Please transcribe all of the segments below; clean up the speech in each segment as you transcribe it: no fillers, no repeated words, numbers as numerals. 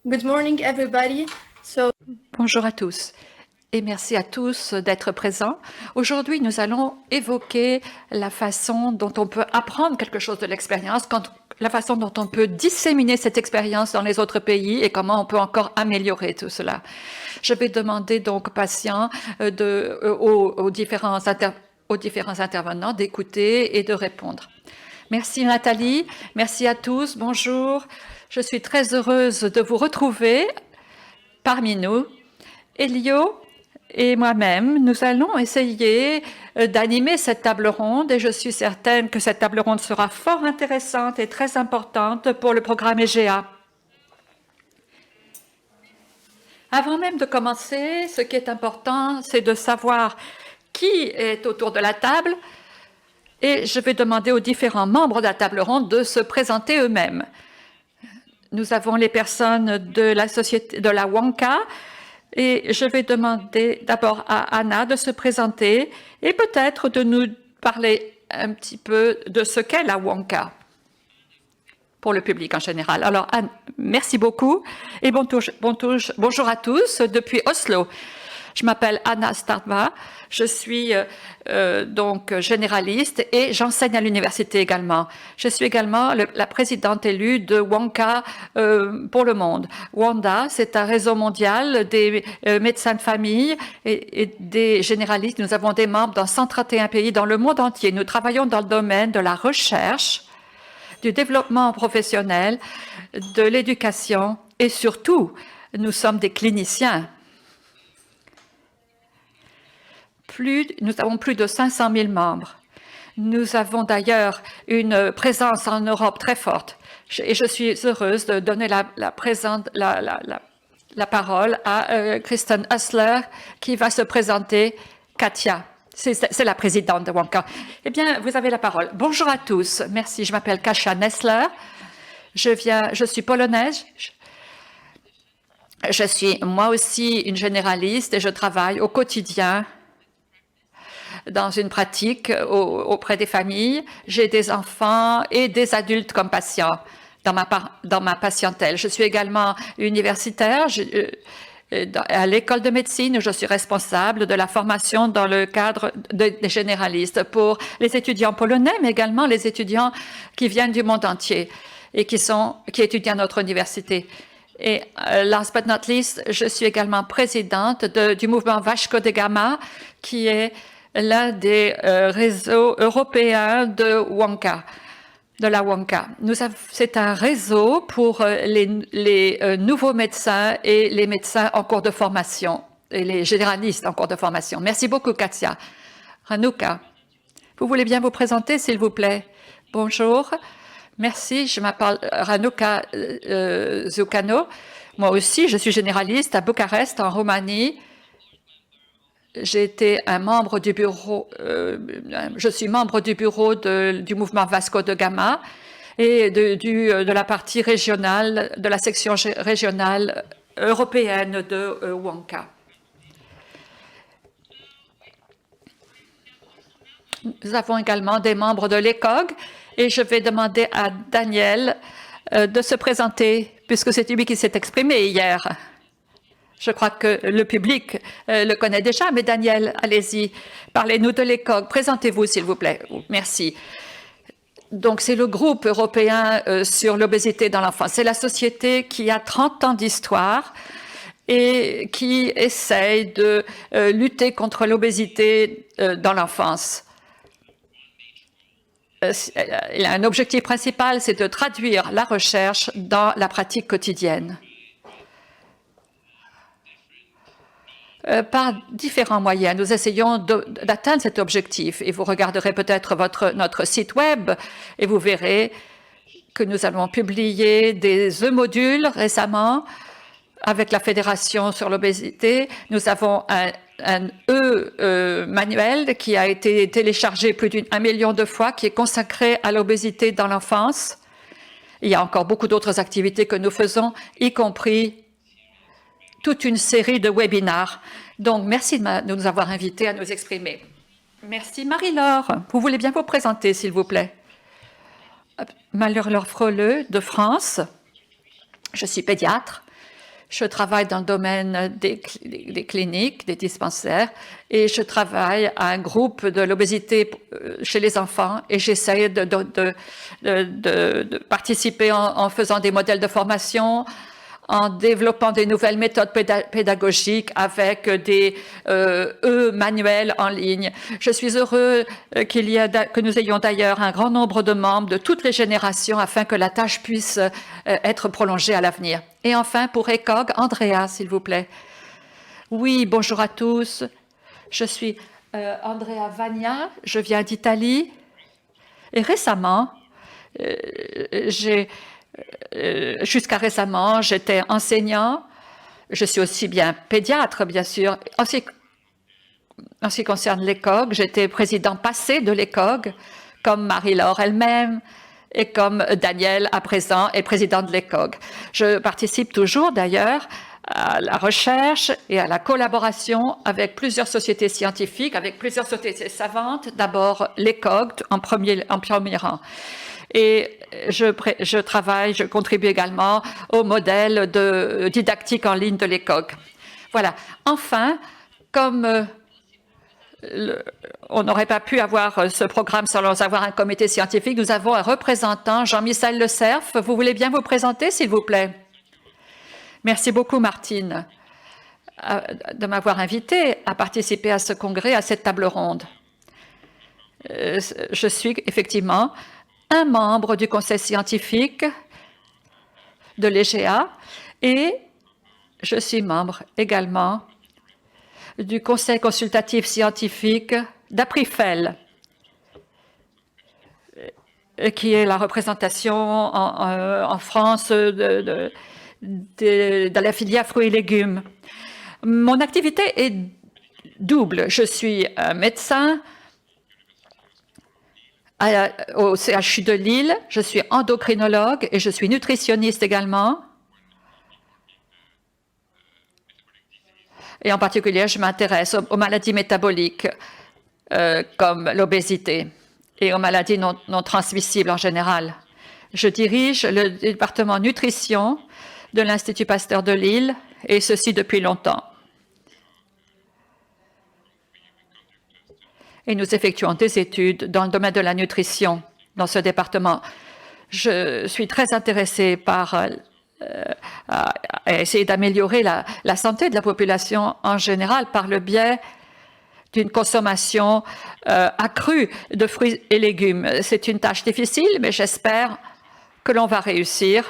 Good morning, everybody. Bonjour à tous et merci à tous d'être présents. Aujourd'hui, nous allons évoquer la façon dont on peut apprendre quelque chose de l'expérience, la façon dont on peut disséminer cette expérience dans les autres pays et comment on peut encore améliorer tout cela. Je vais demander donc aux patients, aux différents intervenants d'écouter et de répondre. Merci Nathalie, merci à tous, bonjour. Je suis très heureuse de vous retrouver parmi nous. Elio et moi-même, nous allons essayer d'animer cette table ronde et je suis certaine que cette table ronde sera fort intéressante et très importante pour le programme EGA. Avant même de commencer, ce qui est important, c'est de savoir qui est autour de la table et je vais demander aux différents membres de la table ronde de se présenter eux-mêmes. Nous avons les personnes de la société de la WONCA et je vais demander d'abord à Anna de se présenter et peut-être de nous parler un petit peu de ce qu'est la WONCA pour le public en général. Alors, Anne, merci beaucoup et bonjour à tous depuis Oslo. Je m'appelle Anna Startva, je suis donc généraliste et j'enseigne à l'université également. Je suis également la présidente élue de WONCA pour le monde. WONDA, c'est un réseau mondial des médecins de famille et des généralistes. Nous avons des membres dans 131 pays dans le monde entier. Nous travaillons dans le domaine de la recherche, du développement professionnel, de l'éducation et surtout, nous sommes des cliniciens. Nous avons plus de 500 000 membres. Nous avons d'ailleurs une présence en Europe très forte. Et je suis heureuse de donner la parole à Kristen Hassler qui va se présenter. Katia, c'est la présidente de WONCA. Eh bien, vous avez la parole. Bonjour à tous. Merci, je m'appelle Kasia Nessler. Je suis polonaise. Je suis moi aussi une généraliste et je travaille au quotidien dans une pratique auprès des familles. J'ai des enfants et des adultes comme patients dans ma patientèle. Je suis également universitaire à l'école de médecine où je suis responsable de la formation dans le cadre des généralistes pour les étudiants polonais, mais également les étudiants qui viennent du monde entier et qui étudient à notre université. Et last but not least, je suis également présidente du mouvement Vasco da Gama, qui est l'un des réseaux européens de WONCA, de la WONCA. C'est un réseau pour les nouveaux médecins et les médecins en cours de formation et les généralistes en cours de formation. Merci beaucoup, Katia. Ranuka, vous voulez bien vous présenter, s'il vous plaît? Bonjour. Merci, je m'appelle Ranuka Zucano. Moi aussi, je suis généraliste à Bucarest, en Roumanie. J'ai été un membre du bureau, je suis membre du bureau du mouvement Vasco da Gama et de la partie régionale, de la section régionale européenne de WONCA. Nous avons également des membres de l'ECOG et je vais demander à Daniel de se présenter puisque c'est lui qui s'est exprimé hier. Je crois que le public le connaît déjà, mais Daniel, allez-y, parlez-nous de l'ECOG. Présentez-vous, s'il vous plaît. Merci. Donc, c'est le groupe européen sur l'obésité dans l'enfance. C'est la société qui a 30 ans d'histoire et qui essaye de lutter contre l'obésité dans l'enfance. Il a un objectif principal, c'est de traduire la recherche dans la pratique quotidienne. Par différents moyens, nous essayons d'atteindre cet objectif. Et vous regarderez peut-être notre site web et vous verrez que nous avons publié des e-modules récemment avec la Fédération sur l'obésité. Nous avons un e-manuel qui a été téléchargé plus d'1 million de fois, qui est consacré à l'obésité dans l'enfance. Il y a encore beaucoup d'autres activités que nous faisons, y compris toute une série de webinars. Donc, merci de nous avoir invités à nous exprimer. Merci. Marie-Laure, vous voulez bien vous présenter, s'il vous plaît? Marie-Laure Froleux, de France. Je suis pédiatre Je travaille dans le domaine des cliniques, des dispensaires, et je travaille à un groupe de l'obésité chez les enfants, et j'essaie de participer en faisant des modèles de formation, en développant des nouvelles méthodes pédagogiques avec des manuels en ligne. Je suis heureux que nous ayons d'ailleurs un grand nombre de membres de toutes les générations afin que la tâche puisse être prolongée à l'avenir. Et enfin, pour ECOG, Andrea, s'il vous plaît. Oui, bonjour à tous. Je suis Andrea Vagna, je viens d'Italie. Et récemment, jusqu'à récemment, j'étais enseignant. Je suis aussi bien pédiatre, bien sûr. En ce qui concerne l'ECOG, j'étais président passé de l'ECOG, comme Marie-Laure elle-même, et comme Daniel, à présent, est président de l'ECOG. Je participe toujours, d'ailleurs, à la recherche et à la collaboration avec plusieurs sociétés scientifiques, avec plusieurs sociétés savantes. D'abord, l'ECOG en premier rang. Et je contribue également au modèle de didactique en ligne de l'ECOG. Voilà. Enfin, comme on n'aurait pas pu avoir ce programme sans avoir un comité scientifique, nous avons un représentant, Jean-Michel Le Cerf. Vous voulez bien vous présenter, s'il vous plaît? Merci beaucoup, Martine, de m'avoir invité à participer à ce congrès, à cette table ronde. Je suis effectivement un membre du conseil scientifique de l'EGA et je suis membre également du conseil consultatif scientifique d'Aprifel, qui est la représentation en France de la filière fruits et légumes. Mon activité est double. Je suis médecin au CHU de Lille, je suis endocrinologue et je suis nutritionniste également. Et en particulier, je m'intéresse aux maladies métaboliques comme l'obésité et aux maladies non transmissibles en général. Je dirige le département nutrition de l'Institut Pasteur de Lille, et ceci depuis longtemps. Et nous effectuons des études dans le domaine de la nutrition dans ce département. Je suis très intéressée par à essayer d'améliorer la santé de la population en général par le biais d'une consommation accrue de fruits et légumes. C'est une tâche difficile, mais j'espère que l'on va réussir.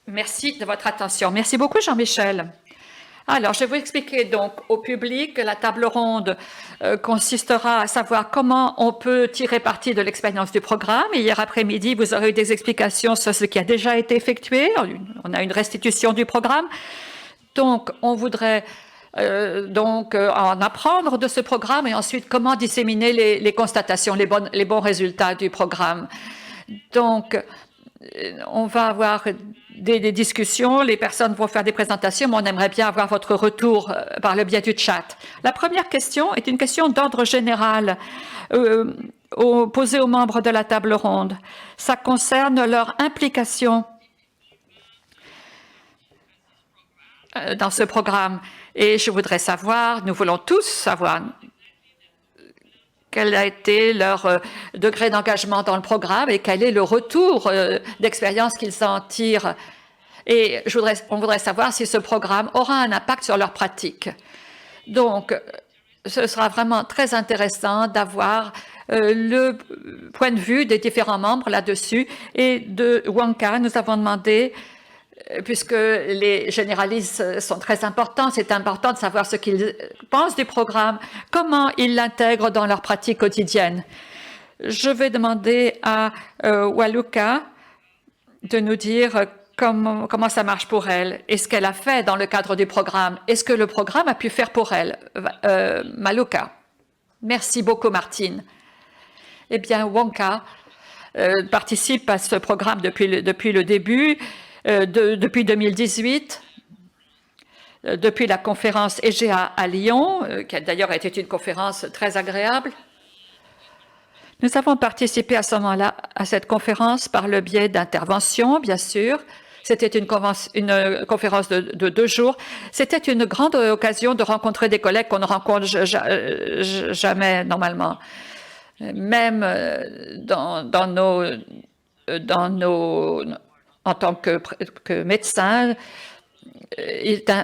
Merci de votre attention. Merci beaucoup, Jean-Michel. Alors, je vais vous expliquer donc au public. La table ronde consistera à savoir comment on peut tirer parti de l'expérience du programme. Hier après-midi, vous aurez eu des explications sur ce qui a déjà été effectué. On a une restitution du programme. Donc, on voudrait en apprendre de ce programme et ensuite comment disséminer les constatations, les bons résultats du programme. Donc, on va avoir des discussions, les personnes vont faire des présentations, mais on aimerait bien avoir votre retour par le biais du chat. La première question est une question d'ordre général posée aux membres de la table ronde. Ça concerne leur implication dans ce programme. Et je voudrais savoir, nous voulons tous savoir, quel a été leur degré d'engagement dans le programme et quel est le retour d'expérience qu'ils en tirent. Et on voudrait savoir si ce programme aura un impact sur leur pratique. Donc, ce sera vraiment très intéressant d'avoir le point de vue des différents membres là-dessus. Et de Wonka, nous avons demandé, puisque les généralistes sont très importants, c'est important de savoir ce qu'ils pensent du programme, comment ils l'intègrent dans leur pratique quotidienne. Je vais demander à Waluka de nous dire comment ça marche pour elle et ce qu'elle a fait dans le cadre du programme et ce que le programme a pu faire pour elle. Maluka. Merci beaucoup, Martine. Eh bien, Wonka participe à ce programme depuis le début. Depuis 2018, depuis la conférence EGA à Lyon, qui a d'ailleurs été une conférence très agréable. Nous avons participé à ce moment-là à cette conférence par le biais d'interventions, bien sûr, C'était une conférence de 2 jours. C'était une grande occasion de rencontrer des collègues qu'on ne rencontre jamais normalement. Même en tant que médecin,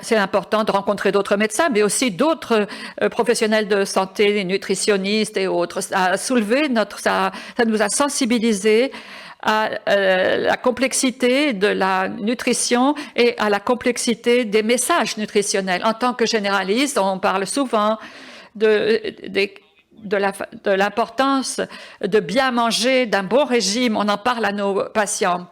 c'est important de rencontrer d'autres médecins, mais aussi d'autres professionnels de santé, les nutritionnistes et autres. Ça a soulevé ça nous a sensibilisés à la complexité de la nutrition et à la complexité des messages nutritionnels. En tant que généraliste, on parle souvent de l'importance de bien manger, d'un bon régime. On en parle à nos patients.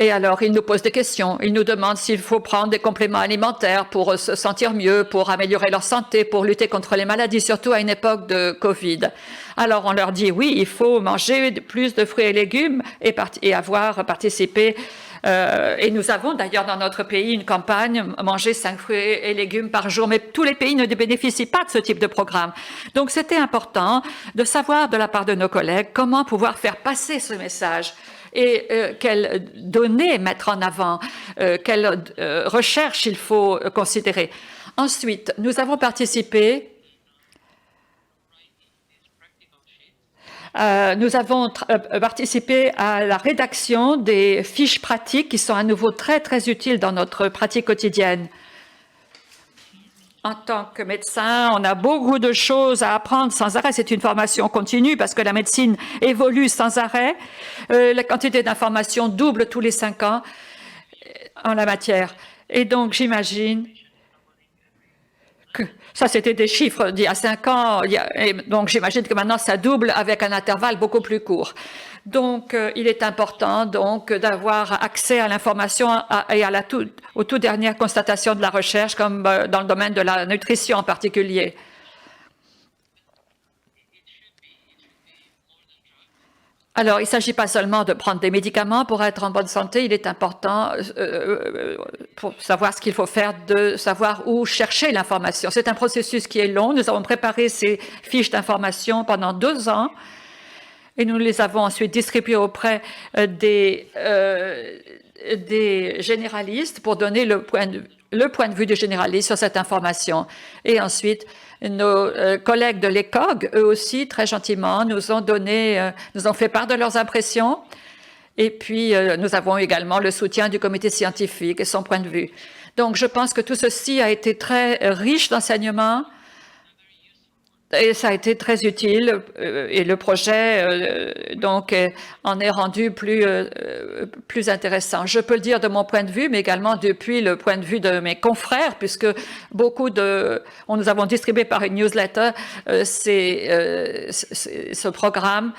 Et alors, ils nous posent des questions. Ils nous demandent s'il faut prendre des compléments alimentaires pour se sentir mieux, pour améliorer leur santé, pour lutter contre les maladies, surtout à une époque de Covid. Alors, on leur dit oui, il faut manger plus de fruits et légumes et avoir participé. Et nous avons d'ailleurs dans notre pays une campagne manger 5 fruits et légumes par jour, mais tous les pays ne bénéficient pas de ce type de programme. Donc, c'était important de savoir de la part de nos collègues comment pouvoir faire passer ce message. Et quelles données mettre en avant, quelles recherches il faut considérer. Ensuite, nous avons participé, à la rédaction des fiches pratiques qui sont à nouveau très, très utiles dans notre pratique quotidienne. En tant que médecin, on a beaucoup de choses à apprendre sans arrêt. C'est une formation continue parce que la médecine évolue sans arrêt. La quantité d'informations double tous les 5 ans en la matière. Et donc, j'imagine que ça, c'était des chiffres d'il y a 5 ans. Et donc, j'imagine que maintenant, ça double avec un intervalle beaucoup plus court. Donc, il est important d'avoir accès à l'information et aux toutes dernières constatations de la recherche, comme dans le domaine de la nutrition en particulier. Alors, il ne s'agit pas seulement de prendre des médicaments pour être en bonne santé, il est important pour savoir ce qu'il faut faire, de savoir où chercher l'information. C'est un processus qui est long. Nous avons préparé ces fiches d'information pendant 2 ans. Et nous les avons ensuite distribués auprès des généralistes pour donner le point de vue du généraliste sur cette information. Et ensuite, nos collègues de l'ECOG, eux aussi, très gentiment, nous ont fait part de leurs impressions. Et puis, nous avons également le soutien du comité scientifique et son point de vue. Donc, je pense que tout ceci a été très riche d'enseignements. Et ça a été très utile et le projet en est rendu plus intéressant. Je peux le dire de mon point de vue, mais également depuis le point de vue de mes confrères, puisque nous avons distribué par une newsletter ce programme.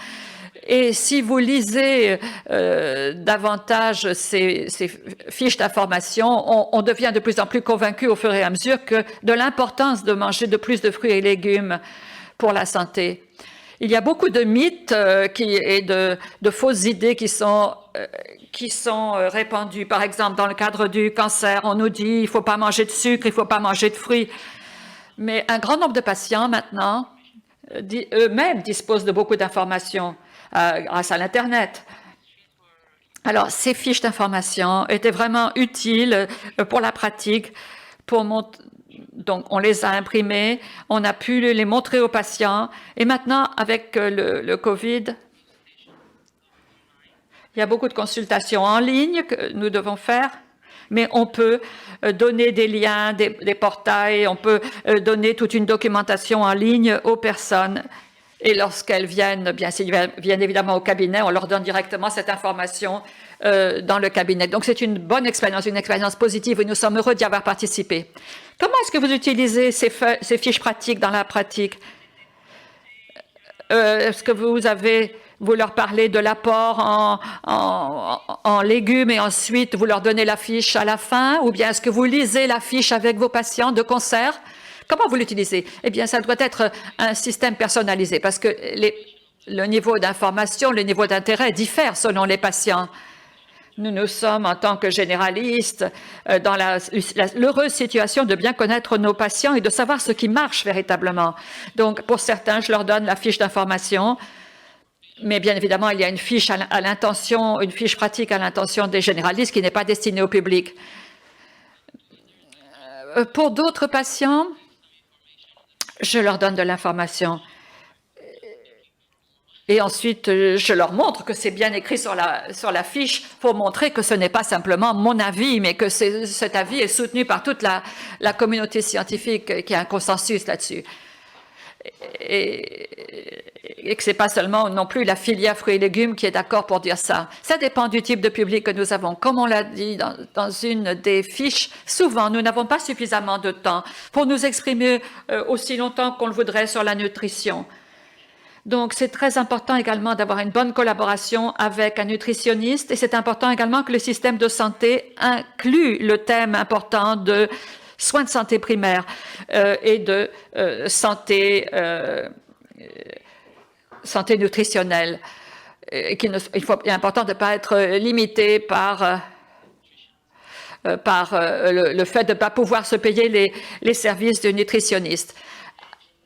Et si vous lisez davantage ces fiches d'information, on devient de plus en plus convaincu au fur et à mesure de l'importance de manger de plus de fruits et légumes pour la santé. Il y a beaucoup de mythes et de fausses idées qui sont répandues. Par exemple, dans le cadre du cancer, on nous dit il ne faut pas manger de sucre, il ne faut pas manger de fruits. Mais un grand nombre de patients maintenant eux-mêmes disposent de beaucoup d'informations grâce à l'Internet. Alors, ces fiches d'information étaient vraiment utiles pour la pratique. Donc, on les a imprimées, on a pu les montrer aux patients. Et maintenant, avec le COVID, il y a beaucoup de consultations en ligne que nous devons faire. Mais on peut donner des liens, des portails, on peut donner toute une documentation en ligne aux personnes. Et lorsqu'elles viennent, s'ils viennent évidemment au cabinet, on leur donne directement cette information dans le cabinet. Donc, c'est une bonne expérience, une expérience positive et nous sommes heureux d'y avoir participé. Comment est-ce que vous utilisez ces fiches pratiques dans la pratique? Est-ce que vous leur parlez de l'apport en légumes et ensuite vous leur donnez la fiche à la fin? Ou bien est-ce que vous lisez la fiche avec vos patients de concert? Comment vous l'utilisez? Eh bien, ça doit être un système personnalisé parce que le niveau d'information, le niveau d'intérêt diffère selon les patients. Nous sommes, en tant que généralistes, dans l'heureuse situation de bien connaître nos patients et de savoir ce qui marche véritablement. Donc, pour certains, je leur donne la fiche d'information Mais bien évidemment, il y a une fiche à l'intention, une fiche pratique à l'intention des généralistes qui n'est pas destinée au public. Pour d'autres patients, je leur donne de l'information. Et ensuite, je leur montre que c'est bien écrit sur la fiche pour montrer que ce n'est pas simplement mon avis, mais que cet avis est soutenu par toute la communauté scientifique, qui a un consensus là-dessus. Et que ce n'est pas seulement non plus la filière fruits et légumes qui est d'accord pour dire ça. Ça dépend du type de public que nous avons. Comme on l'a dit dans une des fiches, souvent nous n'avons pas suffisamment de temps pour nous exprimer aussi longtemps qu'on le voudrait sur la nutrition. Donc, c'est très important également d'avoir une bonne collaboration avec un nutritionniste et c'est important également que le système de santé inclue le thème important de soins de santé primaire et de santé nutritionnelle. Il est important de ne pas être limité par le fait de ne pas pouvoir se payer les services de nutritionniste.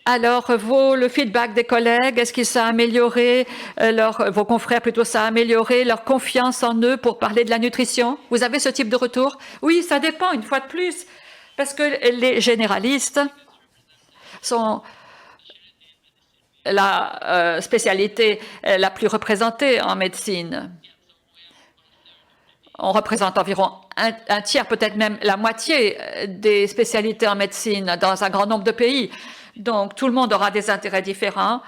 Alors, le feedback des collègues, est-ce que ça a amélioré, vos confrères plutôt, ça a amélioré leur confiance en eux pour parler de la nutrition? Vous avez ce type de retour? Oui, ça dépend, une fois de plus, parce que les généralistes sont la spécialité la plus représentée en médecine. On représente environ un tiers, peut-être même la moitié des spécialités en médecine dans un grand nombre de pays. Donc, tout le monde aura des intérêts différents.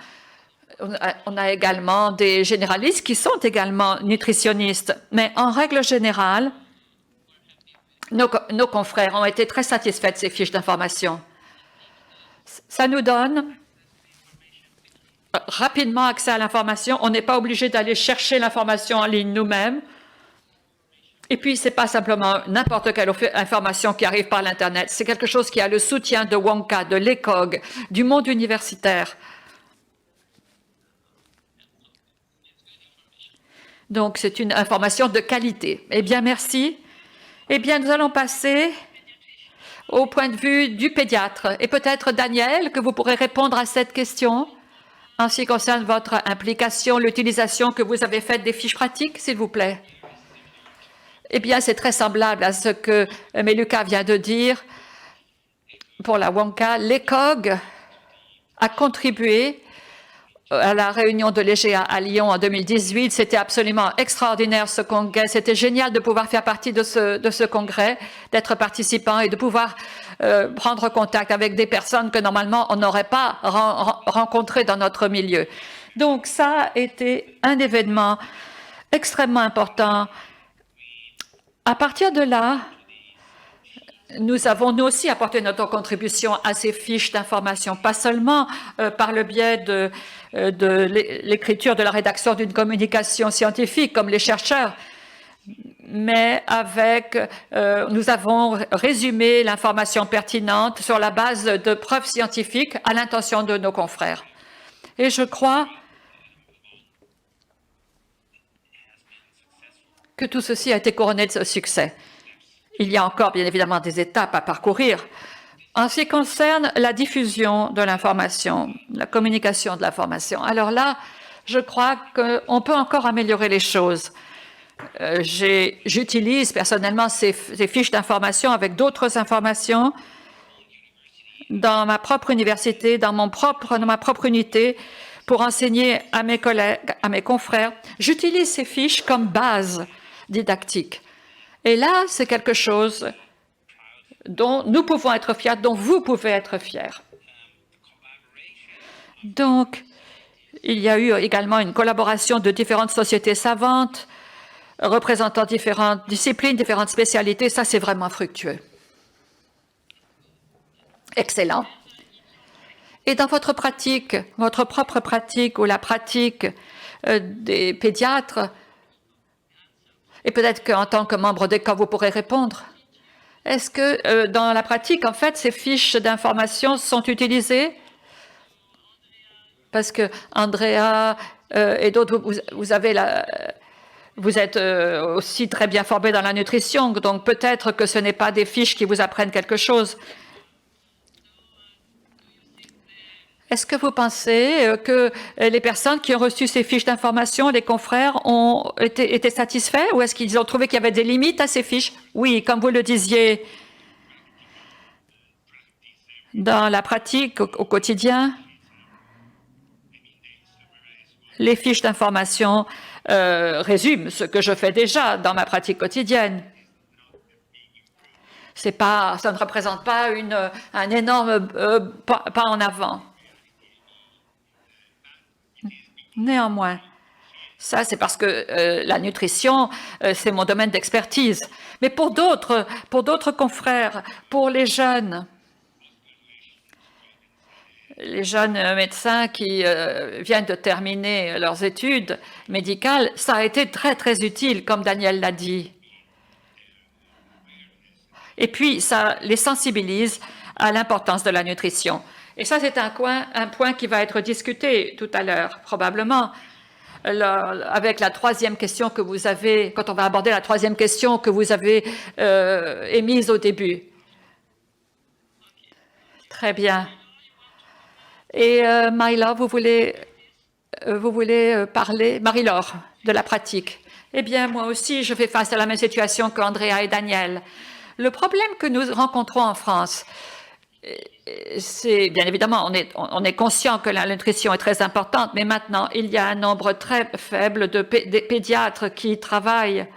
On a également des généralistes qui sont également nutritionnistes. Mais en règle générale, nos confrères ont été très satisfaits de ces fiches d'information. Ça nous donne rapidement accès à l'information. On n'est pas obligé d'aller chercher l'information en ligne nous-mêmes. Et puis, ce n'est pas simplement n'importe quelle information qui arrive par l'Internet. C'est quelque chose qui a le soutien de WONCA, de l'ECOG, du monde universitaire. Donc, c'est une information de qualité. Eh bien, merci. Eh bien, nous allons passer au point de vue du pédiatre. Et peut-être, Daniel, que vous pourrez répondre à cette question en ce qui concerne votre implication, l'utilisation que vous avez faite des fiches pratiques, s'il vous plaît. Eh bien, c'est très semblable à ce que Meluka vient de dire. Pour la WONCA, l'ECOG a contribué à la réunion de l'EGA à Lyon en 2018. C'était absolument extraordinaire ce congrès. C'était génial de pouvoir faire partie de ce congrès, d'être participant et de pouvoir prendre contact avec des personnes que normalement on n'aurait pas rencontrées dans notre milieu. Donc, ça a été un événement extrêmement important. À partir de là, nous avons nous aussi apporté notre contribution à ces fiches d'information, pas seulement par le biais de l'écriture, de la rédaction d'une communication scientifique comme les chercheurs, mais nous avons résumé l'information pertinente sur la base de preuves scientifiques à l'intention de nos confrères. Et je crois que tout ceci a été couronné de succès. Il y a encore, bien évidemment, des étapes à parcourir. En ce qui concerne la diffusion de l'information, la communication de l'information, alors là, je crois qu'on peut encore améliorer les choses. J'utilise personnellement ces fiches d'information avec d'autres informations dans ma propre université, dans ma propre unité, pour enseigner à mes collègues, à mes confrères. J'utilise ces fiches comme base didactique. Et là, c'est quelque chose dont nous pouvons être fiers, dont vous pouvez être fiers. Donc, il y a eu également une collaboration de différentes sociétés savantes, représentant différentes disciplines, différentes spécialités. Ça, c'est vraiment fructueux. Excellent. Et dans votre pratique, votre propre pratique ou la pratique des pédiatres, et peut-être qu'en tant que membre d'ECOG, vous pourrez répondre. Est-ce que dans la pratique, en fait, ces fiches d'information sont utilisées? Parce que Andrea et d'autres, vous êtes aussi très bien formés dans la nutrition, donc peut-être que ce n'est pas des fiches qui vous apprennent quelque chose. Est-ce que vous pensez que les personnes qui ont reçu ces fiches d'information, les confrères, ont été satisfaits ou est-ce qu'ils ont trouvé qu'il y avait des limites à ces fiches? Oui, comme vous le disiez, dans la pratique au quotidien, les fiches d'information résument ce que je fais déjà dans ma pratique quotidienne. Ça ne représente pas un énorme pas en avant. Néanmoins, ça c'est parce que la nutrition, c'est mon domaine d'expertise. Mais pour d'autres confrères, pour les jeunes médecins qui viennent de terminer leurs études médicales, ça a été très, très utile, comme Daniel l'a dit. Et puis, ça les sensibilise à l'importance de la nutrition. Et ça, c'est un point qui va être discuté tout à l'heure, probablement, avec la troisième question que vous avez, quand on va aborder la troisième question que vous avez émise au début. Très bien. Et Marie-Laure, vous voulez parler, Marie-Laure, de la pratique? Eh bien, moi aussi, je fais face à la même situation qu'Andrea et Daniel. Le problème que nous rencontrons en France, c'est bien évidemment, on est conscient que la nutrition est très importante, mais maintenant, il y a un nombre très faible de pédiatres qui travaillent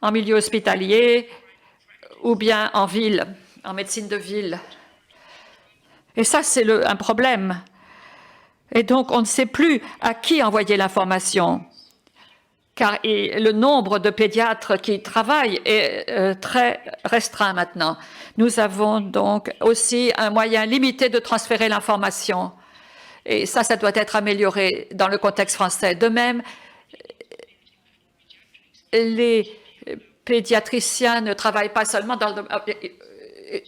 en milieu hospitalier ou bien en ville, en médecine de ville. Et ça, c'est un problème. Et donc, on ne sait plus à qui envoyer l'information, car le nombre de pédiatres qui travaillent est très restreint maintenant. Nous avons donc aussi un moyen limité de transférer l'information. Et ça doit être amélioré dans le contexte français. De même, les pédiatriciens ne travaillent pas seulement dans le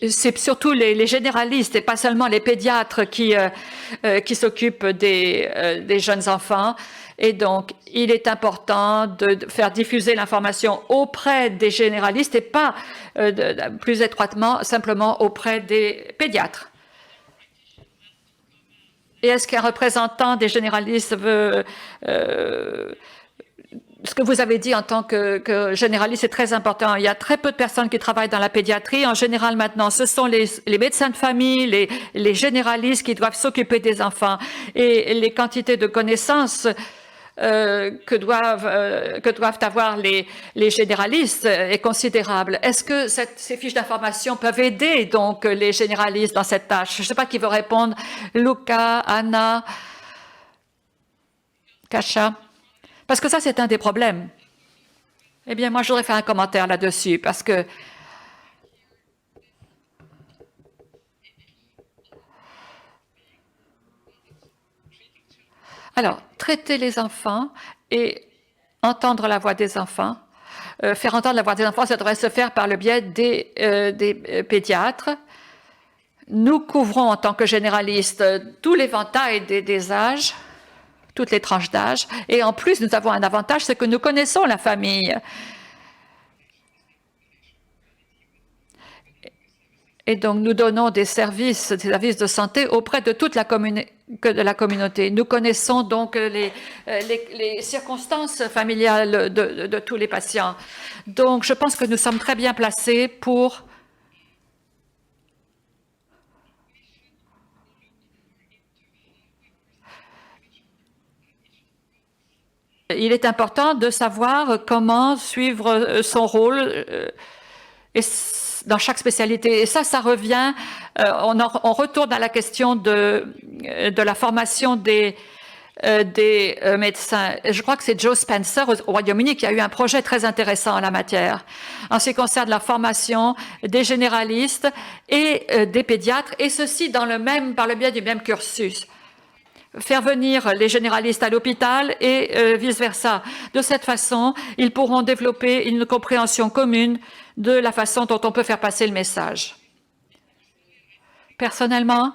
c'est surtout les généralistes et pas seulement les pédiatres qui s'occupent des jeunes enfants. Et donc, il est important de faire diffuser l'information auprès des généralistes et pas plus étroitement simplement auprès des pédiatres. Et est-ce qu'un représentant des généralistes veut... ce que vous avez dit en tant que généraliste est très important. Il y a très peu de personnes qui travaillent dans la pédiatrie. En général, maintenant, ce sont les médecins de famille, les généralistes qui doivent s'occuper des enfants. Et les quantités de connaissances que doivent avoir les généralistes est considérable. Est-ce que ces fiches d'information peuvent aider donc les généralistes dans cette tâche? Je ne sais pas qui veut répondre. Luca, Anna, Kacha? Parce que ça, c'est un des problèmes. Eh bien, moi, je voudrais faire un commentaire là-dessus, parce que alors, traiter les enfants et entendre la voix des enfants, faire entendre la voix des enfants, ça devrait se faire par le biais des pédiatres. Nous couvrons en tant que généralistes tout l'éventail des âges, toutes les tranches d'âge. Et en plus, nous avons un avantage, c'est que nous connaissons la famille. Et donc, nous donnons des services de santé auprès de toute la communauté. Nous connaissons donc les circonstances familiales de tous les patients. Donc, je pense que nous sommes très bien placés pour il est important de savoir comment suivre son rôle dans chaque spécialité. Et ça revient, on retourne à la question de la formation des médecins. Je crois que c'est Joe Spencer au Royaume-Uni qui a eu un projet très intéressant en la matière, en ce qui concerne la formation des généralistes et des pédiatres, et ceci par le biais du même cursus. Faire venir les généralistes à l'hôpital et vice-versa. De cette façon, ils pourront développer une compréhension commune de la façon dont on peut faire passer le message. Personnellement,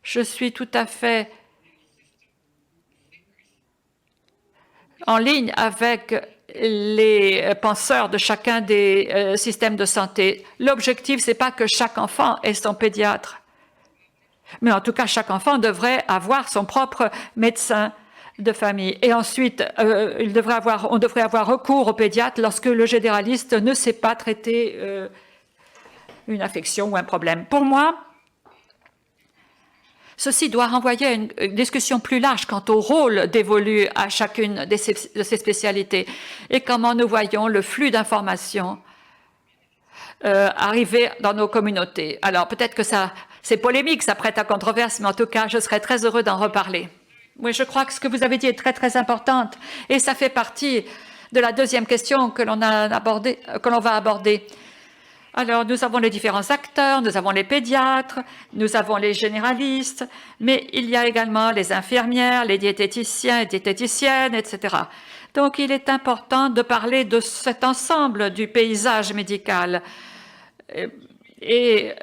je suis tout à fait en ligne avec les penseurs de chacun des systèmes de santé. L'objectif, ce n'est pas que chaque enfant ait son pédiatre. Mais en tout cas, chaque enfant devrait avoir son propre médecin de famille. Et ensuite, on devrait avoir recours au pédiatre lorsque le généraliste ne sait pas traiter une affection ou un problème. Pour moi, ceci doit renvoyer à une discussion plus large quant au rôle dévolu à chacune de ces spécialités et comment nous voyons le flux d'informations arriver dans nos communautés. Alors peut-être que c'est polémique, ça prête à controverse, mais en tout cas, je serais très heureux d'en reparler. Oui, je crois que ce que vous avez dit est très, très importante et ça fait partie de la deuxième question que l'on va aborder. Alors, nous avons les différents acteurs, nous avons les pédiatres, nous avons les généralistes, mais il y a également les infirmières, les diététiciens et diététiciennes, etc. Donc, il est important de parler de cet ensemble du paysage médical et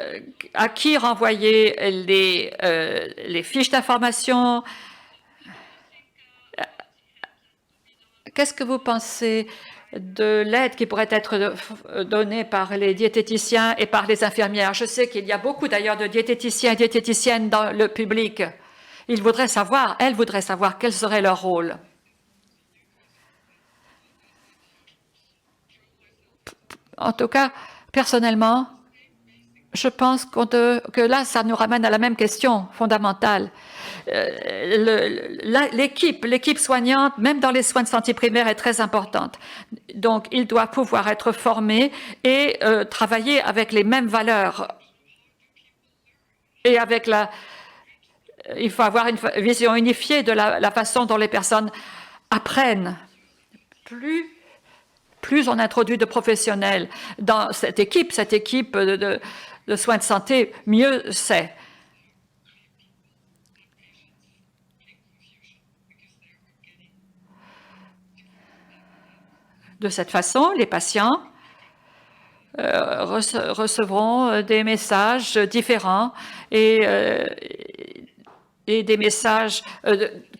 à qui renvoyer les fiches d'information. Qu'est-ce que vous pensez de l'aide qui pourrait être donnée par les diététiciens et par les infirmières? Je sais qu'il y a beaucoup d'ailleurs de diététiciens et diététiciennes dans le public. Elles voudraient savoir quel serait leur rôle. En tout cas, personnellement, je pense que là, ça nous ramène à la même question fondamentale. L'équipe soignante, même dans les soins de santé primaire, est très importante. Donc, il doit pouvoir être formé et travailler avec les mêmes valeurs. Et il faut avoir une vision unifiée de la façon dont les personnes apprennent. Plus on introduit de professionnels dans cette équipe de soins de santé, mieux c'est. De cette façon, les patients recevront des messages différents et des messages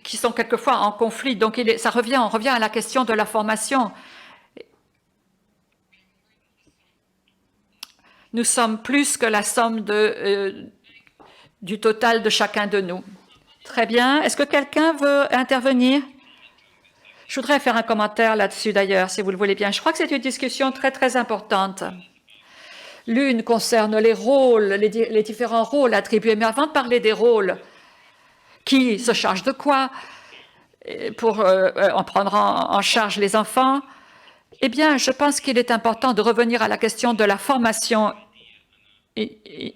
qui sont quelquefois en conflit. Donc, on revient à la question de la formation. Nous sommes plus que la somme du total de chacun de nous. Très bien. Est-ce que quelqu'un veut intervenir? Je voudrais faire un commentaire là-dessus d'ailleurs, si vous le voulez bien. Je crois que c'est une discussion très, très importante. L'une concerne les rôles, les différents rôles attribués. Mais avant de parler des rôles, qui se charge de quoi pour en prendre en charge les enfants? Eh bien, je pense qu'il est important de revenir à la question de la formation. Et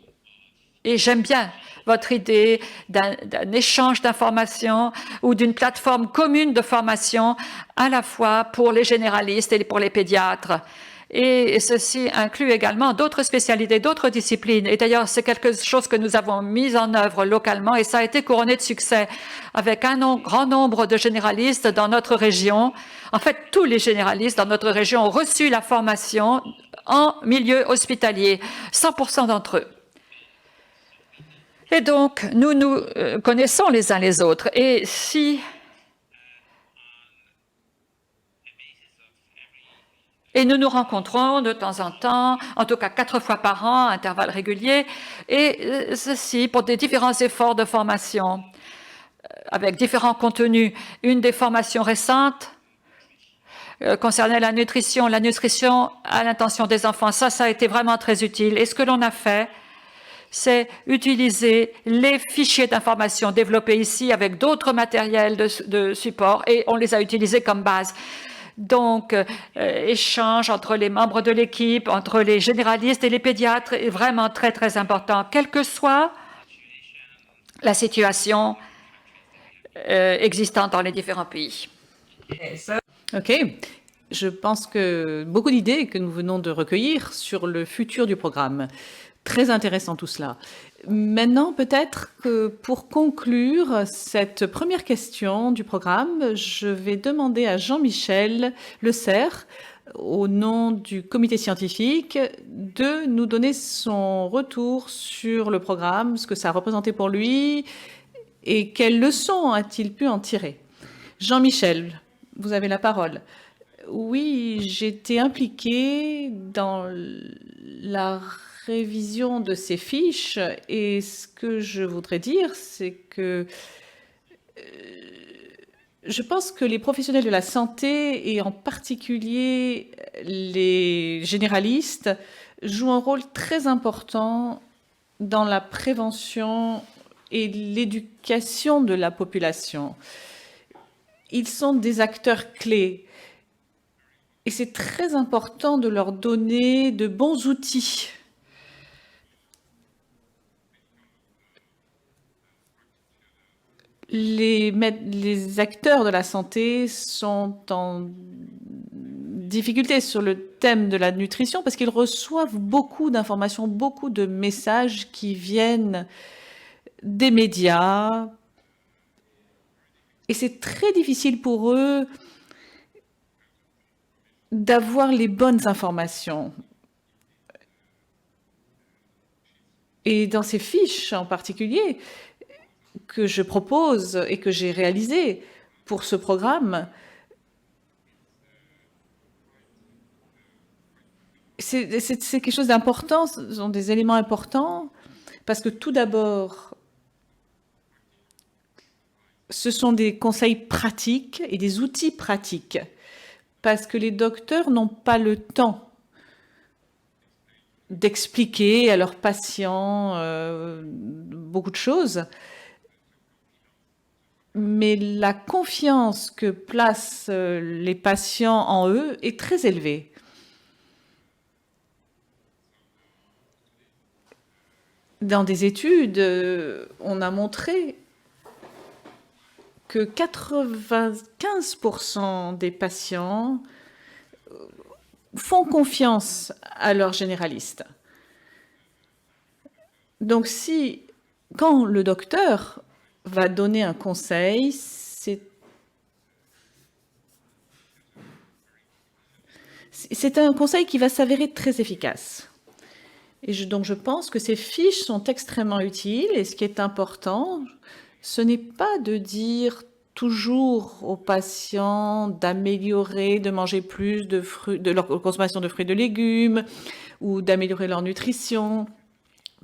j'aime bien votre idée d'un échange d'informations ou d'une plateforme commune de formation à la fois pour les généralistes et pour les pédiatres. Et ceci inclut également d'autres spécialités, d'autres disciplines. Et d'ailleurs, c'est quelque chose que nous avons mis en œuvre localement et ça a été couronné de succès avec un grand nombre de généralistes dans notre région. En fait, tous les généralistes dans notre région ont reçu la formation en milieu hospitalier, 100% d'entre eux. Et donc, nous nous connaissons les uns les autres. Et nous nous rencontrons de temps en temps, en tout cas 4 fois par an, à intervalles réguliers, et ceci pour des différents efforts de formation, avec différents contenus. Une des formations récentes concernait la nutrition à l'intention des enfants. Ça a été vraiment très utile. Et ce que l'on a fait, c'est utiliser les fichiers d'information développés ici avec d'autres matériels de support et on les a utilisés comme base. Donc, échange entre les membres de l'équipe, entre les généralistes et les pédiatres est vraiment très, très important, quelle que soit la situation existante dans les différents pays. OK. Je pense que beaucoup d'idées que nous venons de recueillir sur le futur du programme. Très intéressant tout cela. Maintenant, peut-être que pour conclure cette première question du programme, je vais demander à Jean-Michel Le Serre, au nom du comité scientifique, de nous donner son retour sur le programme, ce que ça a représenté pour lui et quelles leçons a-t-il pu en tirer. Jean-Michel, vous avez la parole. Oui, j'étais impliquée dans la révision de ces fiches et ce que je voudrais dire, c'est que je pense que les professionnels de la santé et en particulier les généralistes jouent un rôle très important dans la prévention et l'éducation de la population. Ils sont des acteurs clés et c'est très important de leur donner de bons outils. Les acteurs de la santé sont en difficulté sur le thème de la nutrition parce qu'ils reçoivent beaucoup d'informations, beaucoup de messages qui viennent des médias. Et c'est très difficile pour eux d'avoir les bonnes informations. Et dans ces fiches en particulier que je propose et que j'ai réalisées pour ce programme, c'est quelque chose d'important, ce sont des éléments importants, parce que tout d'abord, ce sont des conseils pratiques et des outils pratiques, parce que les docteurs n'ont pas le temps d'expliquer à leurs patients beaucoup de choses, mais la confiance que placent les patients en eux est très élevée. Dans des études, on a montré que 95% des patients font confiance à leur généraliste. Donc quand le docteur va donner un conseil, c'est un conseil qui va s'avérer très efficace. Et donc je pense que ces fiches sont extrêmement utiles et ce qui est important, ce n'est pas de dire toujours aux patients d'améliorer, de manger plus de fruits, de leur consommation de fruits et de légumes ou d'améliorer leur nutrition,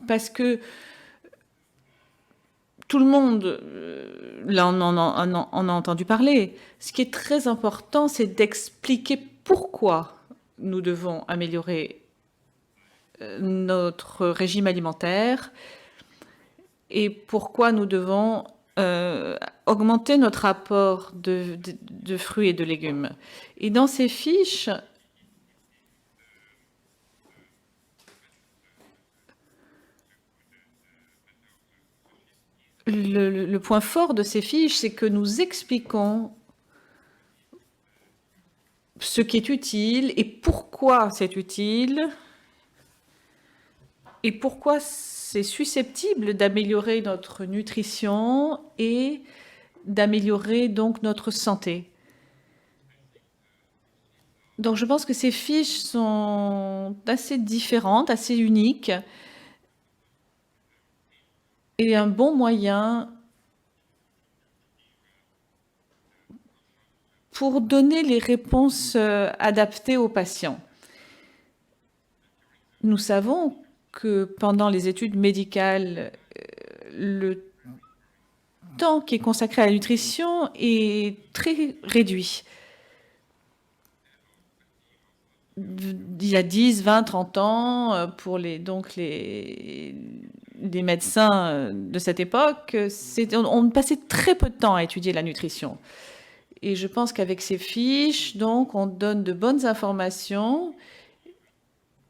parce que tout le monde, là on en a entendu parler. Ce qui est très important, c'est d'expliquer pourquoi nous devons améliorer notre régime alimentaire et pourquoi nous devons augmenter notre apport de fruits et de légumes. Et dans ces fiches, le point fort de ces fiches, c'est que nous expliquons ce qui est utile et pourquoi c'est utile et pourquoi c'est susceptible d'améliorer notre nutrition et d'améliorer donc notre santé. Donc je pense que ces fiches sont assez différentes, assez uniques et un bon moyen pour donner les réponses adaptées aux patients. Nous savons que pendant les études médicales, le temps qui est consacré à la nutrition est très réduit. Il y a 10, 20, 30 ans, pour les médecins de cette époque, on passait très peu de temps à étudier la nutrition. Et je pense qu'avec ces fiches, donc, on donne de bonnes informations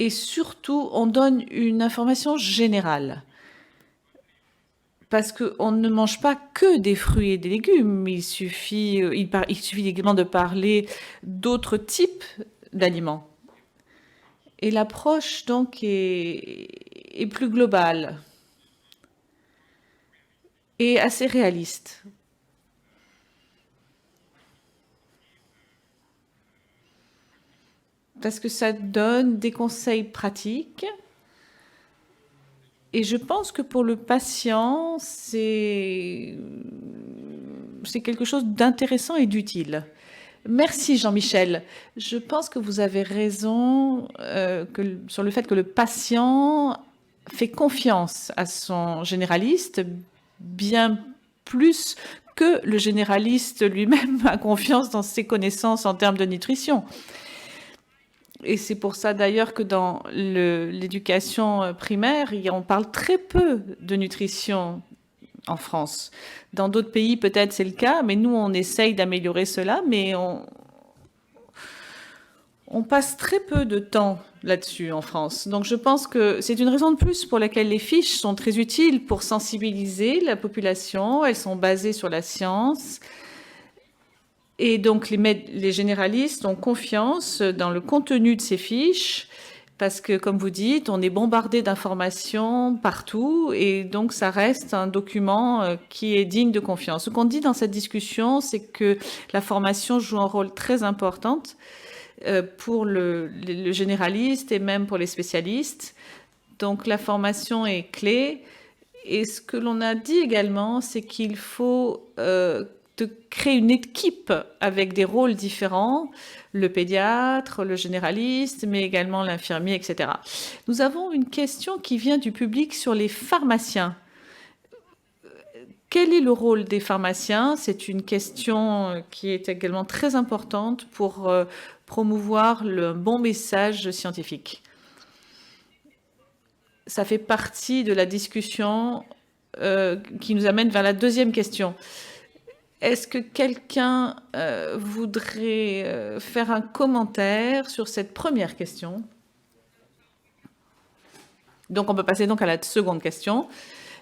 et surtout, on donne une information générale. Parce qu'on ne mange pas que des fruits et des légumes. Il suffit également de parler d'autres types d'aliments. Et l'approche, donc, est plus globale et assez réaliste. Parce que ça donne des conseils pratiques. Et je pense que pour le patient, c'est quelque chose d'intéressant et d'utile. Merci Jean-Michel. Je pense que vous avez raison sur le fait que le patient fait confiance à son généraliste bien plus que le généraliste lui-même a confiance dans ses connaissances en termes de nutrition. Et c'est pour ça d'ailleurs que dans l'éducation primaire, on parle très peu de nutrition en France. Dans d'autres pays, peut-être c'est le cas, mais nous, on essaye d'améliorer cela, mais on passe très peu de temps là-dessus en France. Donc je pense que c'est une raison de plus pour laquelle les fiches sont très utiles pour sensibiliser la population. Elles sont basées sur la science. Et donc les généralistes ont confiance dans le contenu de ces fiches parce que, comme vous dites, on est bombardé d'informations partout et donc ça reste un document qui est digne de confiance. Ce qu'on dit dans cette discussion, c'est que la formation joue un rôle très important pour le généraliste et même pour les spécialistes. Donc la formation est clé. Et ce que l'on a dit également, c'est qu'il faut de créer une équipe avec des rôles différents, le pédiatre, le généraliste, mais également l'infirmier, etc. Nous avons une question qui vient du public sur les pharmaciens. Quel est le rôle des pharmaciens? C'est une question qui est également très importante pour promouvoir le bon message scientifique. Ça fait partie de la discussion qui nous amène vers la deuxième question. Est-ce que quelqu'un voudrait faire un commentaire sur cette première question? Donc, on peut passer donc à la seconde question.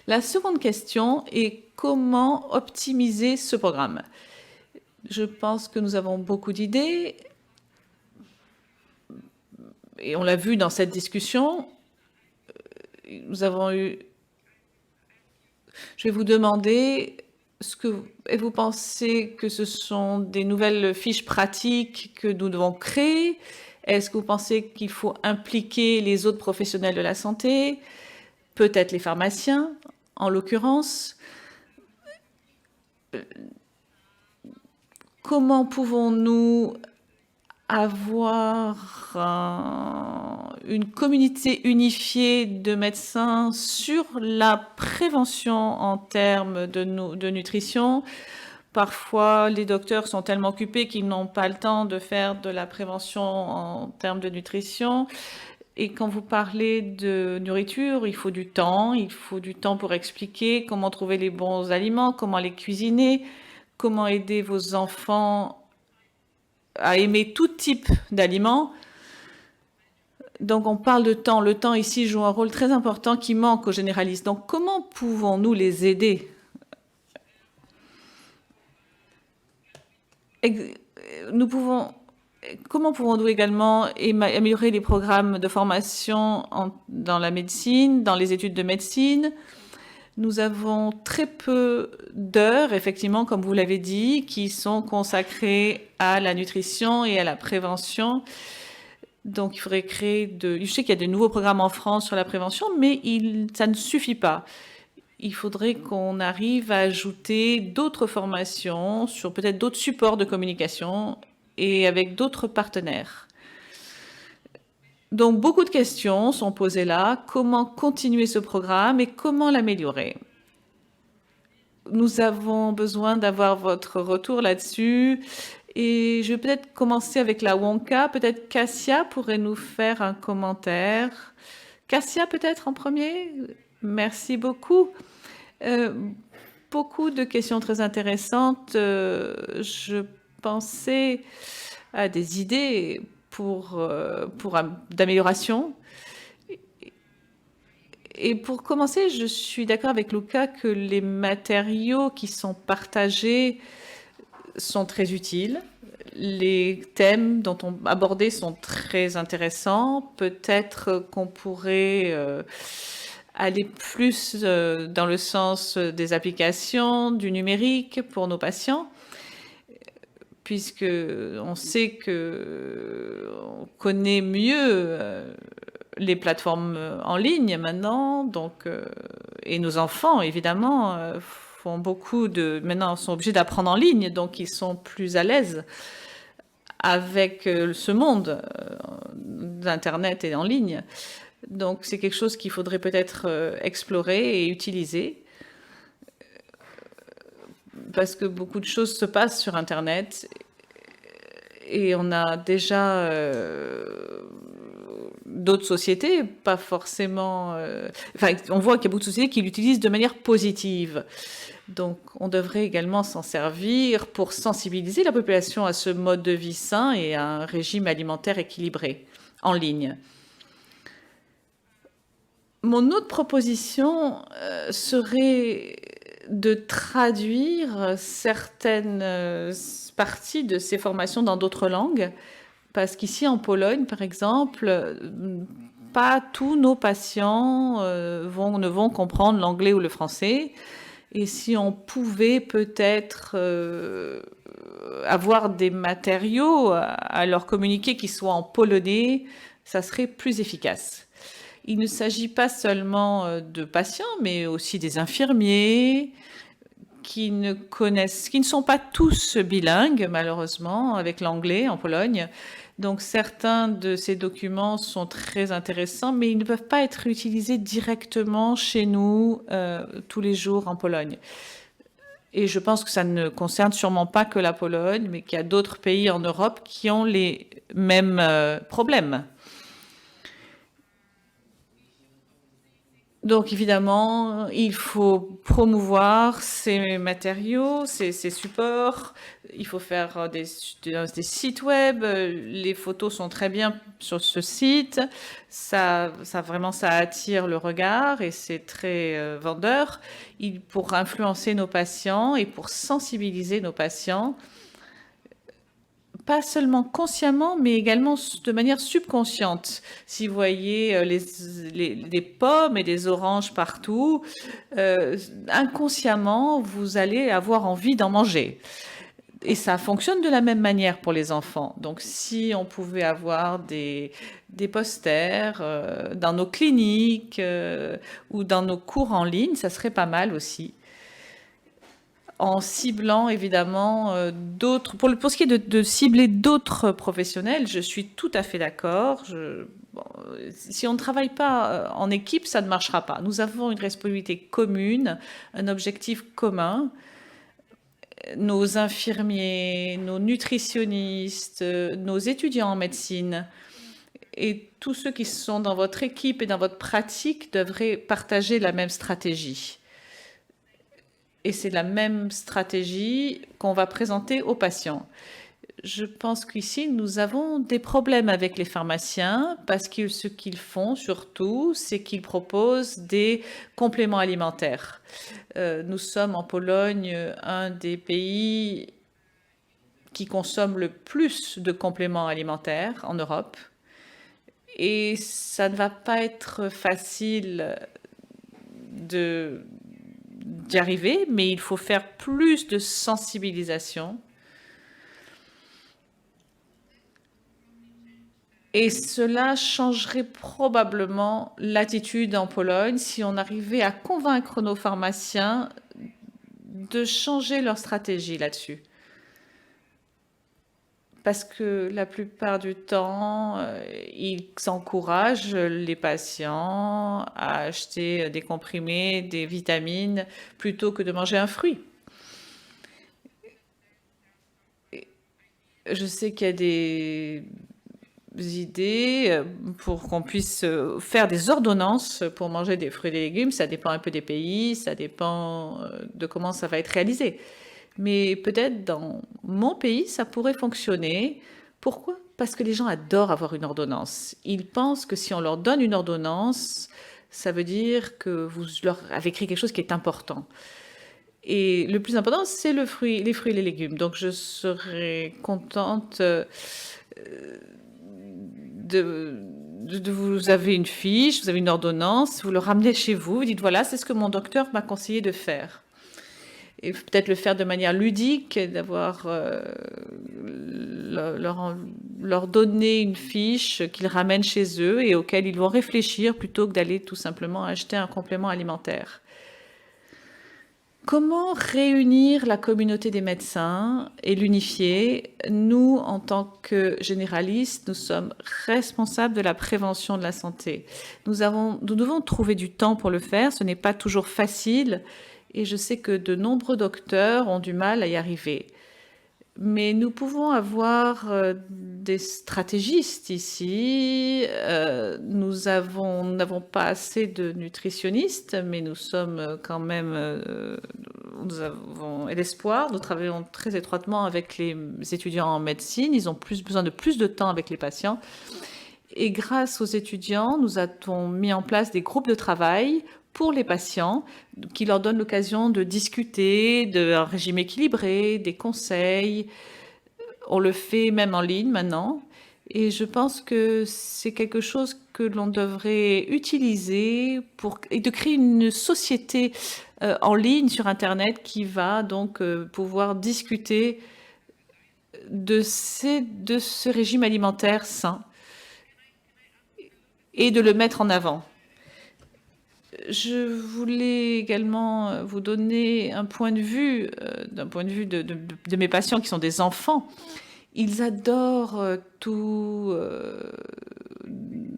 La seconde question est comment optimiser ce programme? Je pense que nous avons beaucoup d'idées et on l'a vu dans cette discussion. Nous avons eu... Je vais vous demander... vous pensez que ce sont des nouvelles fiches pratiques que nous devons créer? Est-ce que vous pensez qu'il faut impliquer les autres professionnels de la santé? Peut-être les pharmaciens, en l'occurrence? Comment pouvons-nous avoir une communauté unifiée de médecins sur la prévention en termes de nutrition? Parfois, les docteurs sont tellement occupés qu'ils n'ont pas le temps de faire de la prévention en termes de nutrition. Et quand vous parlez de nourriture, il faut du temps pour expliquer comment trouver les bons aliments, comment les cuisiner, comment aider vos enfants à aimer tout type d'aliments. Donc on parle de temps. Le temps ici joue un rôle très important qui manque aux généralistes. Donc comment pouvons-nous les aider? Comment pouvons-nous également améliorer les programmes de formation dans la médecine, dans les études de médecine? Nous avons très peu d'heures, effectivement, comme vous l'avez dit, qui sont consacrées à la nutrition et à la prévention. Donc, il faudrait créer Je sais qu'il y a de nouveaux programmes en France sur la prévention, mais ça ne suffit pas. Il faudrait qu'on arrive à ajouter d'autres formations sur peut-être d'autres supports de communication et avec d'autres partenaires. Donc, beaucoup de questions sont posées là. Comment continuer ce programme et comment l'améliorer? Nous avons besoin d'avoir votre retour là-dessus. Et je vais peut-être commencer avec la Wonka. Peut-être Cassia pourrait nous faire un commentaire. Cassia, peut-être en premier? Merci beaucoup. Beaucoup de questions très intéressantes. Je pensais à des idées d'amélioration. Et pour commencer, je suis d'accord avec Luca que les matériaux qui sont partagés sont très utiles. Les thèmes dont on abordés sont très intéressants. Peut-être qu'on pourrait aller plus dans le sens des applications, du numérique pour nos patients, puisque on sait on connaît mieux les plateformes en ligne maintenant, donc et nos enfants évidemment font maintenant sont obligés d'apprendre en ligne, donc ils sont plus à l'aise avec ce monde d'Internet et en ligne. Donc c'est quelque chose qu'il faudrait peut-être explorer et utiliser, parce que beaucoup de choses se passent sur Internet et on a déjà d'autres sociétés, pas forcément... enfin, on voit qu'il y a beaucoup de sociétés qui l'utilisent de manière positive. Donc, on devrait également s'en servir pour sensibiliser la population à ce mode de vie sain et à un régime alimentaire équilibré en ligne. Mon autre proposition serait de traduire certaines parties de ces formations dans d'autres langues, parce qu'ici en Pologne, par exemple, pas tous nos patients ne vont comprendre l'anglais ou le français. Et si on pouvait peut-être avoir des matériaux à leur communiquer qui soient en polonais, ça serait plus efficace. Il ne s'agit pas seulement de patients, mais aussi des infirmiers qui ne sont pas tous bilingues, malheureusement, avec l'anglais en Pologne. Donc certains de ces documents sont très intéressants, mais ils ne peuvent pas être utilisés directement chez nous tous les jours en Pologne. Et je pense que ça ne concerne sûrement pas que la Pologne, mais qu'il y a d'autres pays en Europe qui ont les mêmes problèmes. Donc évidemment, il faut promouvoir ces matériaux, ces supports. Il faut faire des sites web. Les photos sont très bien sur ce site. Ça attire le regard et c'est très vendeur. Pour influencer nos patients et pour sensibiliser nos patients, pas seulement consciemment, mais également de manière subconsciente. Si vous voyez des pommes et des oranges partout, inconsciemment, vous allez avoir envie d'en manger. Et ça fonctionne de la même manière pour les enfants. Donc, si on pouvait avoir des posters dans nos cliniques ou dans nos cours en ligne, ça serait pas mal aussi, en ciblant évidemment d'autres. Pour ce qui est de cibler d'autres professionnels, je suis tout à fait d'accord. Si on ne travaille pas en équipe, ça ne marchera pas. Nous avons une responsabilité commune, un objectif commun. Nos infirmiers, nos nutritionnistes, nos étudiants en médecine et tous ceux qui sont dans votre équipe et dans votre pratique devraient partager la même stratégie. Et c'est la même stratégie qu'on va présenter aux patients. Je pense qu'ici, nous avons des problèmes avec les pharmaciens parce que ce qu'ils font surtout, c'est qu'ils proposent des compléments alimentaires. Nous sommes en Pologne un des pays qui consomme le plus de compléments alimentaires en Europe. Et ça ne va pas être facile d'y arriver, mais il faut faire plus de sensibilisation. Et cela changerait probablement l'attitude en Pologne si on arrivait à convaincre nos pharmaciens de changer leur stratégie là-dessus. Parce que la plupart du temps, ils encouragent les patients à acheter des comprimés, des vitamines, plutôt que de manger un fruit. Je sais qu'il y a des idées pour qu'on puisse faire des ordonnances pour manger des fruits et des légumes. Ça dépend un peu des pays, ça dépend de comment ça va être réalisé. Mais peut-être dans mon pays, ça pourrait fonctionner. Pourquoi? Parce que les gens adorent avoir une ordonnance. Ils pensent que si on leur donne une ordonnance, ça veut dire que vous leur avez écrit quelque chose qui est important. Et le plus important, c'est les fruits et les légumes. Donc, je serais contente vous avez une fiche, vous avez une ordonnance, vous le ramenez chez vous, vous dites voilà, c'est ce que mon docteur m'a conseillé de faire. Et peut-être le faire de manière ludique, d'avoir leur donner une fiche qu'ils ramènent chez eux et auquel ils vont réfléchir plutôt que d'aller tout simplement acheter un complément alimentaire. Comment réunir la communauté des médecins et l'unifier? Nous, en tant que généralistes, nous sommes responsables de la prévention de la santé. Nous devons trouver du temps pour le faire. Ce n'est pas toujours facile et je sais que de nombreux docteurs ont du mal à y arriver. Mais nous pouvons avoir des stratégistes ici. Nous n'avons pas assez de nutritionnistes, mais nous sommes quand même, nous avons l'espoir. Nous travaillons très étroitement avec les étudiants en médecine. Ils ont besoin de plus de temps avec les patients. Et grâce aux étudiants, nous avons mis en place des groupes de travail pour les patients, qui leur donnent l'occasion de discuter d'un régime équilibré, des conseils. On le fait même en ligne maintenant. Et je pense que c'est quelque chose que l'on devrait utiliser et de créer une société en ligne sur Internet qui va donc pouvoir discuter de ce régime alimentaire sain et de le mettre en avant. Je voulais également vous donner un point de vue, d'un point de vue de mes patients qui sont des enfants. Ils adorent tout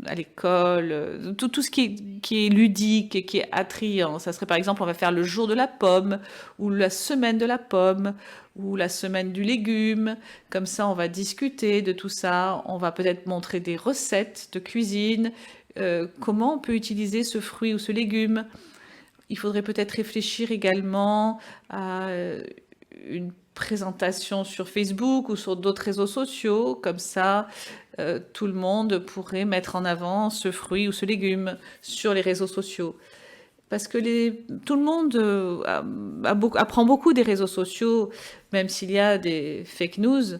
à l'école, tout ce qui est ludique et qui est attrayant. Ça serait par exemple, on va faire le jour de la pomme, ou la semaine de la pomme, ou la semaine du légume. Comme ça, on va discuter de tout ça. On va peut-être montrer des recettes de cuisine. Comment on peut utiliser ce fruit ou ce légume. Il faudrait peut-être réfléchir également à une présentation sur Facebook ou sur d'autres réseaux sociaux. Comme ça, tout le monde pourrait mettre en avant ce fruit ou ce légume sur les réseaux sociaux. Parce que tout le monde apprend beaucoup des réseaux sociaux, même s'il y a des fake news.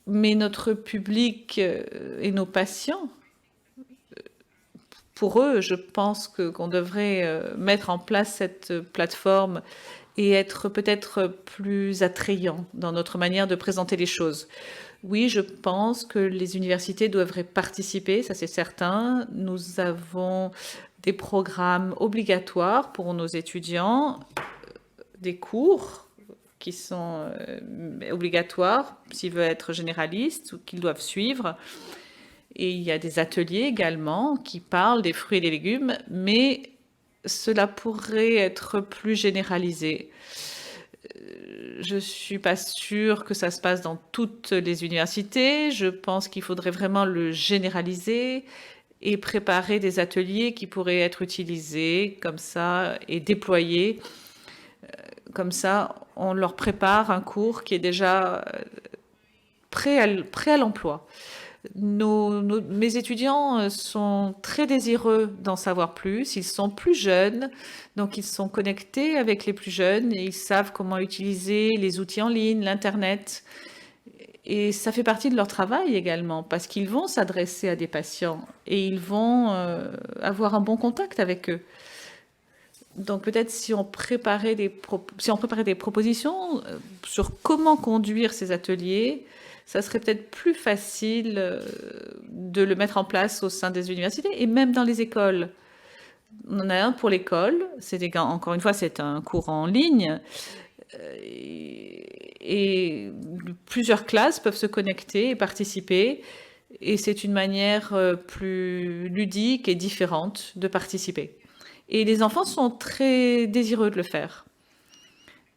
Mais notre public et nos patients, pour eux, je pense qu'on devrait mettre en place cette plateforme et être peut-être plus attrayant dans notre manière de présenter les choses. Oui, je pense que les universités devraient participer, ça c'est certain. Nous avons des programmes obligatoires pour nos étudiants, des cours qui sont obligatoires s'ils veulent être généralistes ou qu'ils doivent suivre. Et il y a des ateliers également qui parlent des fruits et des légumes, mais cela pourrait être plus généralisé. Je ne suis pas sûre que ça se passe dans toutes les universités. Je pense qu'il faudrait vraiment le généraliser et préparer des ateliers qui pourraient être utilisés comme ça et déployés. Comme ça, on leur prépare un cours qui est déjà prêt à l'emploi. Mes étudiants sont très désireux d'en savoir plus. Ils sont plus jeunes, donc ils sont connectés avec les plus jeunes et ils savent comment utiliser les outils en ligne, l'Internet. Et ça fait partie de leur travail également, parce qu'ils vont s'adresser à des patients et ils vont avoir un bon contact avec eux. Donc peut-être si on préparait des propositions sur comment conduire ces ateliers, ça serait peut-être plus facile de le mettre en place au sein des universités et même dans les écoles. On en a un pour l'école, encore une fois, c'est un cours en ligne et plusieurs classes peuvent se connecter et participer et c'est une manière plus ludique et différente de participer. Et les enfants sont très désireux de le faire.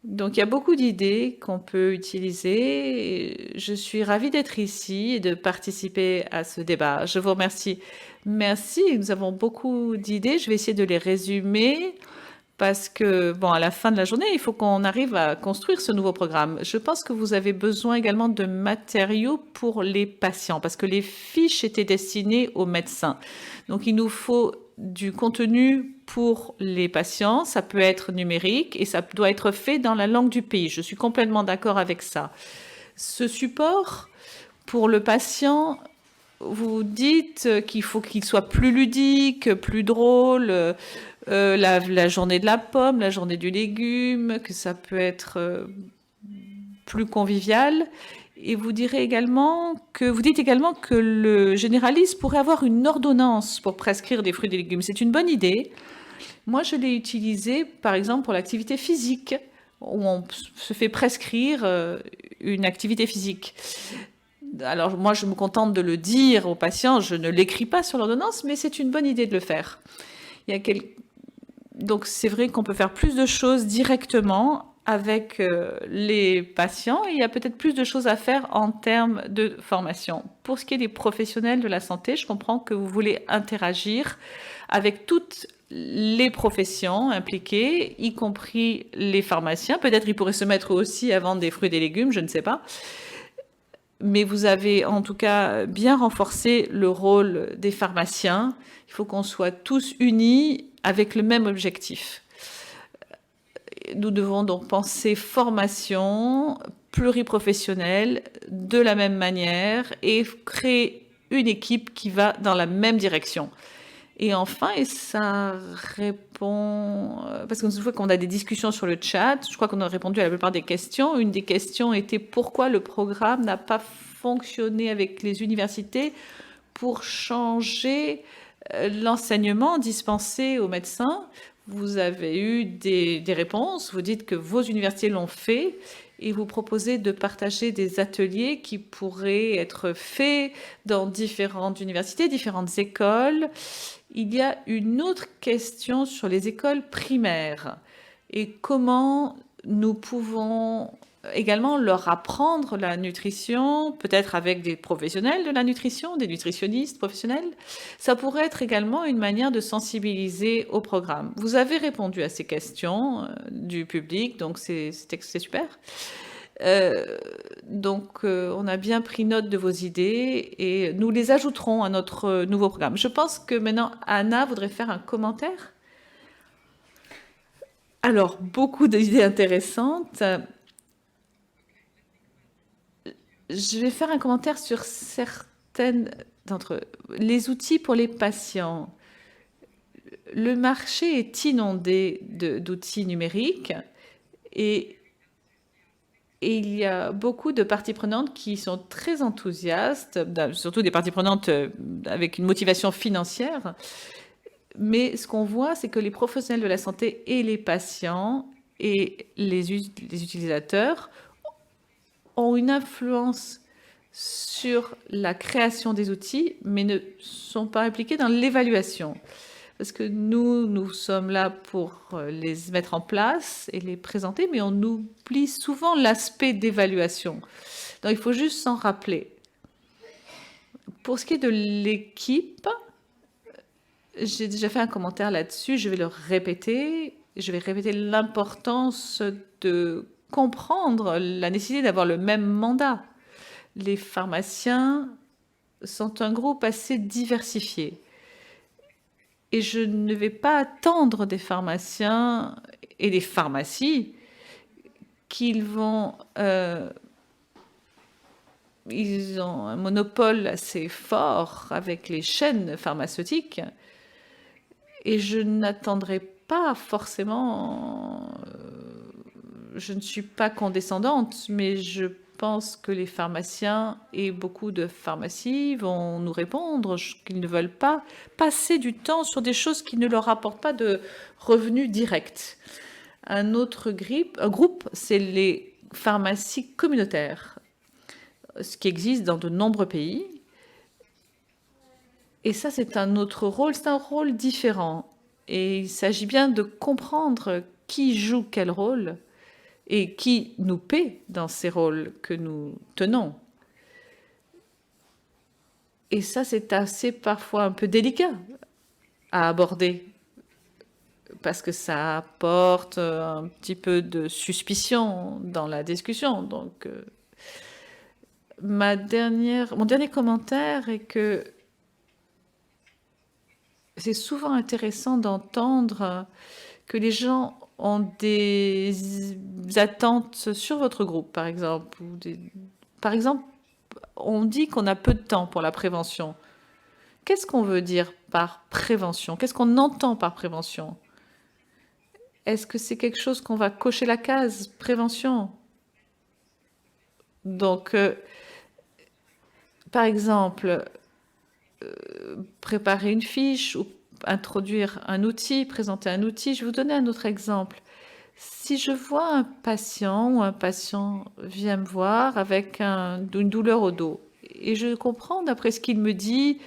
Donc il y a beaucoup d'idées qu'on peut utiliser. Je suis ravie d'être ici et de participer à ce débat. Je vous remercie. Merci, nous avons beaucoup d'idées. Je vais essayer de les résumer parce que, bon, à la fin de la journée, il faut qu'on arrive à construire ce nouveau programme. Je pense que vous avez besoin également de matériaux pour les patients parce que les fiches étaient destinées aux médecins. Donc il nous faut du contenu pour les patients, ça peut être numérique et ça doit être fait dans la langue du pays. Je suis complètement d'accord avec ça. Ce support pour le patient, vous dites qu'il faut qu'il soit plus ludique, plus drôle, la journée de la pomme, la journée du légume, que ça peut être plus convivial. Et vous dites également que le généraliste pourrait avoir une ordonnance pour prescrire des fruits et des légumes. C'est une bonne idée Moi, je l'ai utilisé, par exemple, pour l'activité physique, où on se fait prescrire une activité physique. Alors, moi, je me contente de le dire aux patients, je ne l'écris pas sur l'ordonnance, mais c'est une bonne idée de le faire. Il y a quel... Donc, c'est vrai qu'on peut faire plus de choses directement avec les patients, et il y a peut-être plus de choses à faire en termes de formation. Pour ce qui est des professionnels de la santé, je comprends que vous voulez interagir avec toutes les professions impliquées, y compris les pharmaciens. Peut-être ils pourraient se mettre aussi à vendre des fruits et des légumes, je ne sais pas. Mais vous avez en tout cas bien renforcé le rôle des pharmaciens. Il faut qu'on soit tous unis avec le même objectif. Nous devons donc penser formation pluriprofessionnelle de la même manière et créer une équipe qui va dans la même direction. Et enfin, et ça répond, parce qu'une fois qu'on a des discussions sur le chat, je crois qu'on a répondu à la plupart des questions. Une des questions était pourquoi le programme n'a pas fonctionné avec les universités pour changer l'enseignement dispensé aux médecins. Vous avez eu des réponses, vous dites que vos universités l'ont fait et vous proposez de partager des ateliers qui pourraient être faits dans différentes universités, différentes écoles. Il y a une autre question sur les écoles primaires et comment nous pouvons également leur apprendre la nutrition, peut-être avec des professionnels de la nutrition, des nutritionnistes professionnels. Ça pourrait être également une manière de sensibiliser au programme. Vous avez répondu à ces questions du public, donc c'est super. Donc, on a bien pris note de vos idées et nous les ajouterons à notre nouveau programme. Je pense que maintenant, Anna voudrait faire un commentaire. Alors, beaucoup d'idées intéressantes. Je vais faire un commentaire sur certaines d'entre les outils pour les patients. Le marché est inondé d'outils numériques et il y a beaucoup de parties prenantes qui sont très enthousiastes, surtout des parties prenantes avec une motivation financière. Mais ce qu'on voit, c'est que les professionnels de la santé et les patients et les utilisateurs ont une influence sur la création des outils, mais ne sont pas impliqués dans l'évaluation. Parce que nous sommes là pour les mettre en place et les présenter, mais on oublie souvent l'aspect d'évaluation. Donc il faut juste s'en rappeler. Pour ce qui est de l'équipe, j'ai déjà fait un commentaire là-dessus, je vais le répéter. Je vais répéter l'importance de comprendre la nécessité d'avoir le même mandat. Les pharmaciens sont un groupe assez diversifié. Et je ne vais pas attendre des pharmaciens et des pharmacies qu'ils vont... ils ont un monopole assez fort avec les chaînes pharmaceutiques. Et je n'attendrai pas forcément... je ne suis pas condescendante, mais je pense que les pharmaciens et beaucoup de pharmacies vont nous répondre qu'ils ne veulent pas passer du temps sur des choses qui ne leur rapportent pas de revenus directs. Un autre groupe, c'est les pharmacies communautaires, ce qui existe dans de nombreux pays. Et ça, c'est un autre rôle, c'est un rôle différent. Et il s'agit bien de comprendre qui joue quel rôle et qui nous paie dans ces rôles que nous tenons. Et ça, c'est assez parfois un peu délicat à aborder, parce que ça apporte un petit peu de suspicion dans la discussion. Donc, mon dernier commentaire est que c'est souvent intéressant d'entendre que les gens ont des attentes sur votre groupe, par exemple. Par exemple, on dit qu'on a peu de temps pour la prévention. Qu'est-ce qu'on veut dire par prévention? Qu'est-ce qu'on entend par prévention? Est-ce que c'est quelque chose qu'on va cocher la case prévention? Donc, par exemple, préparer une fiche ou introduire un outil, présenter un outil. Je vais vous donner un autre exemple. Si je vois un patient ou un patient vient me voir avec une douleur au dos, et je comprends d'après ce qu'il me dit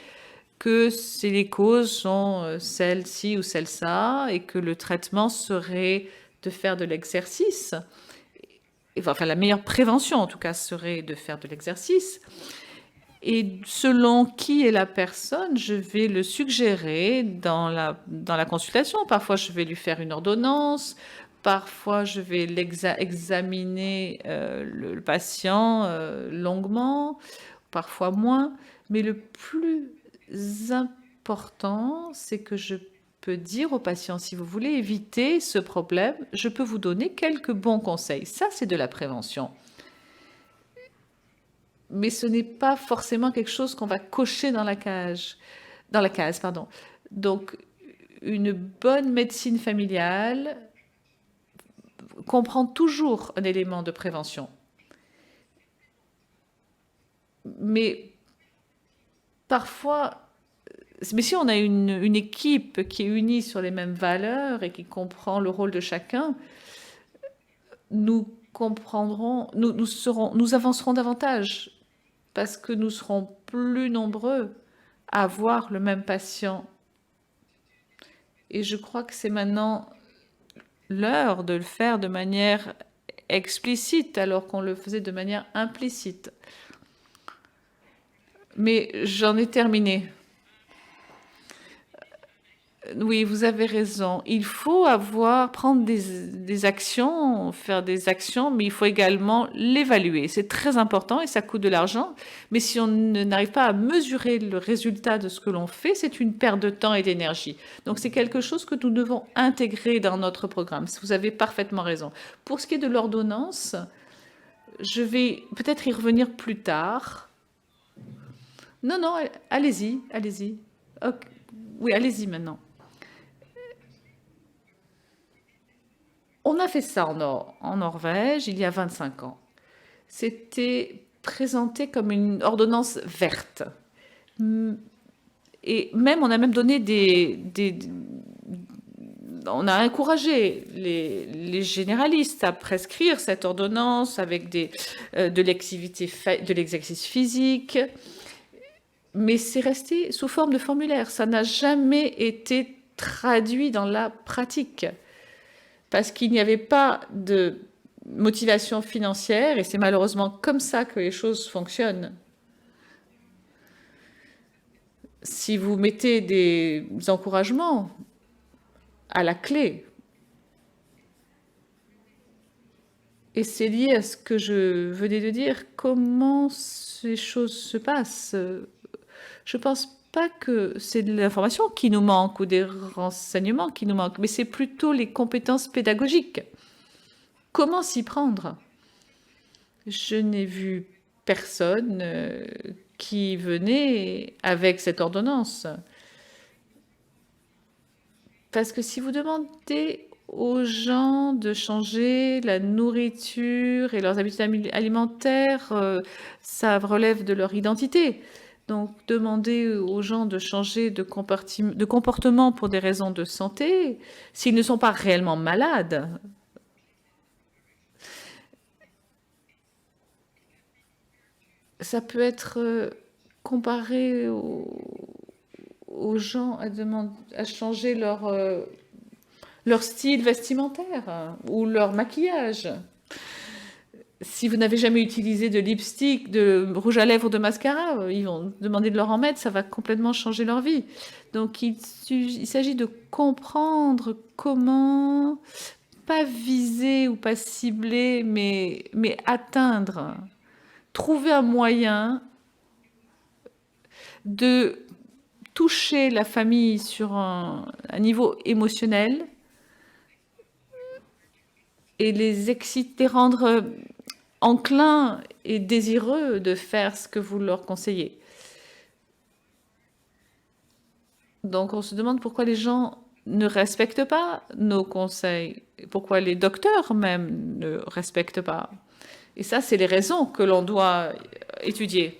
que les causes sont celle-ci ou celle-ça, et que le traitement serait de faire de l'exercice, enfin la meilleure prévention en tout cas serait de faire de l'exercice. Et selon qui est la personne, je vais le suggérer dans la consultation. Parfois, je vais lui faire une ordonnance. Parfois, je vais examiner le patient longuement, parfois moins. Mais le plus important, c'est que je peux dire au patient, si vous voulez éviter ce problème, je peux vous donner quelques bons conseils. Ça, c'est de la prévention. Mais ce n'est pas forcément quelque chose qu'on va cocher dans la case, pardon. Donc, une bonne médecine familiale comprend toujours un élément de prévention. Mais parfois, mais si on a une équipe qui est unie sur les mêmes valeurs et qui comprend le rôle de chacun, nous comprendrons, nous avancerons davantage parce que nous serons plus nombreux à voir le même patient. Et je crois que c'est maintenant l'heure de le faire de manière explicite alors qu'on le faisait de manière implicite. Mais j'en ai terminé. Oui, vous avez raison. Il faut prendre des actions, faire des actions, mais il faut également l'évaluer. C'est très important et ça coûte de l'argent. Mais si on n'arrive pas à mesurer le résultat de ce que l'on fait, c'est une perte de temps et d'énergie. Donc c'est quelque chose que nous devons intégrer dans notre programme. Vous avez parfaitement raison. Pour ce qui est de l'ordonnance, je vais peut-être y revenir plus tard. Non, allez-y. Okay. Oui, allez-y maintenant. On a fait ça en Norvège il y a 25 ans. C'était présenté comme une ordonnance verte. Et même, on a même donné on a encouragé les généralistes à prescrire cette ordonnance avec de l'exercice physique. Mais c'est resté sous forme de formulaire. Ça n'a jamais été traduit dans la pratique. Parce qu'il n'y avait pas de motivation financière, et c'est malheureusement comme ça que les choses fonctionnent. Si vous mettez des encouragements à la clé, et c'est lié à ce que je venais de dire, comment ces choses se passent. Je pense pas que c'est de l'information qui nous manque ou des renseignements qui nous manquent, mais c'est plutôt les compétences pédagogiques. Comment s'y prendre? Je n'ai vu personne qui venait avec cette ordonnance. Parce que si vous demandez aux gens de changer la nourriture et leurs habitudes alimentaires, ça relève de leur identité. Donc, demander aux gens de changer de comportement pour des raisons de santé, s'ils ne sont pas réellement malades. Ça peut être comparé aux gens à changer leur style vestimentaire ou leur maquillage. Si vous n'avez jamais utilisé de lipstick, de rouge à lèvres ou de mascara, ils vont demander de leur en mettre, ça va complètement changer leur vie. Donc il s'agit de comprendre comment, pas viser ou pas cibler, mais atteindre, trouver un moyen de toucher la famille sur un niveau émotionnel et les exciter, rendre enclins et désireux de faire ce que vous leur conseillez. Donc on se demande pourquoi les gens ne respectent pas nos conseils, pourquoi les docteurs même ne respectent pas. Et ça, c'est les raisons que l'on doit étudier.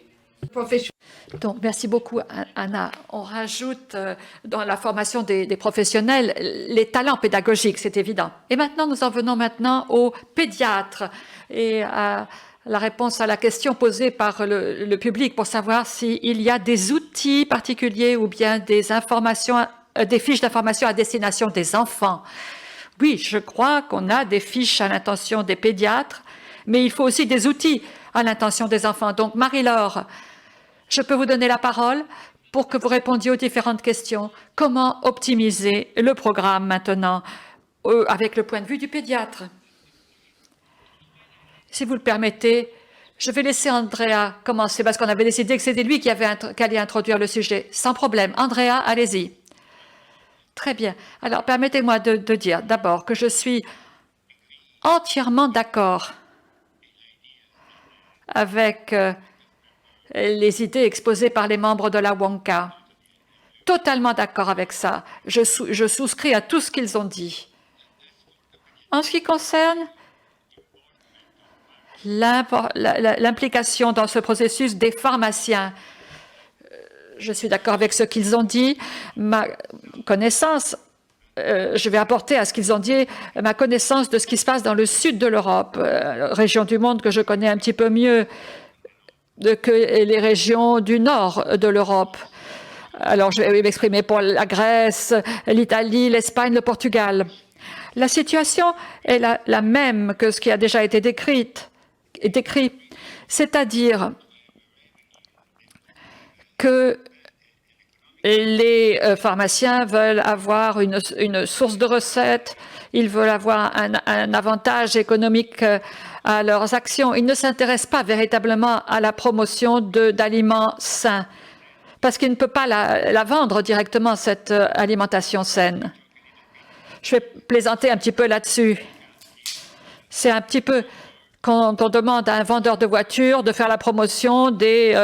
Donc, merci beaucoup, Anna. On rajoute dans la formation des professionnels les talents pédagogiques, c'est évident. Et maintenant, nous en venons maintenant aux pédiatres et à la réponse à la question posée par le public pour savoir s'il y a des outils particuliers ou bien des informations, des fiches d'information à destination des enfants. Oui, je crois qu'on a des fiches à l'intention des pédiatres, mais il faut aussi des outils à l'intention des enfants. Donc, Marie-Laure, je peux vous donner la parole pour que vous répondiez aux différentes questions. Comment optimiser le programme maintenant avec le point de vue du pédiatre? Si vous le permettez, je vais laisser Andrea commencer parce qu'on avait décidé que c'était lui qui allait introduire le sujet. Sans problème. Andrea, allez-y. Très bien. Alors, permettez-moi de dire d'abord que je suis entièrement d'accord avec les idées exposées par les membres de la WONCA. Totalement d'accord avec ça. Je souscris à tout ce qu'ils ont dit. En ce qui concerne l'implication dans ce processus des pharmaciens, je suis d'accord avec ce qu'ils ont dit. Ma connaissance, je vais apporter à ce qu'ils ont dit ma connaissance de ce qui se passe dans le sud de l'Europe, région du monde que je connais un petit peu mieux que les régions du nord de l'Europe. Alors, je vais m'exprimer pour la Grèce, l'Italie, l'Espagne, le Portugal. La situation est la même que ce qui a déjà été décrit, c'est-à-dire que les pharmaciens veulent avoir une source de recettes, ils veulent avoir un avantage économique à leurs actions. Ils ne s'intéressent pas véritablement à la promotion d'aliments sains, parce qu'ils ne peuvent pas la vendre directement, cette alimentation saine. Je vais plaisanter un petit peu là-dessus. C'est un petit peu quand on demande à un vendeur de voitures de faire la promotion des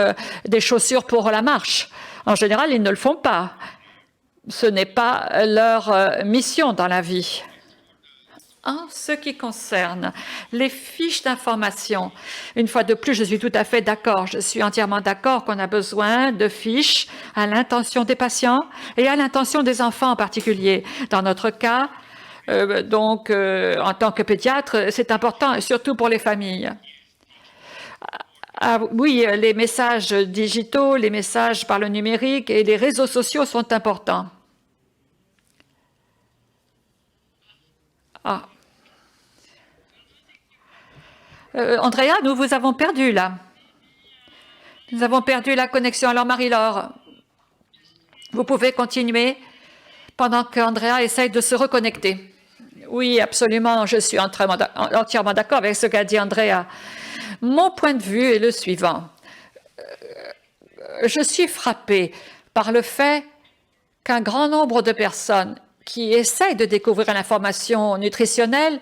chaussures pour la marche. En général, ils ne le font pas. Ce n'est pas leur mission dans la vie. En ce qui concerne les fiches d'information, une fois de plus, je suis tout à fait d'accord. Je suis entièrement d'accord qu'on a besoin de fiches à l'intention des patients et à l'intention des enfants en particulier. Dans notre cas, en tant que pédiatre, c'est important, surtout pour les familles. Oui, les messages digitaux, les messages par le numérique et les réseaux sociaux sont importants. Andrea, nous vous avons perdu là. Nous avons perdu la connexion. Alors Marie-Laure, vous pouvez continuer pendant qu'Andrea essaye de se reconnecter. Oui, absolument, je suis entièrement d'accord avec ce qu'a dit Andrea. Mon point de vue est le suivant. Je suis frappée par le fait qu'un grand nombre de personnes qui essayent de découvrir l'information nutritionnelle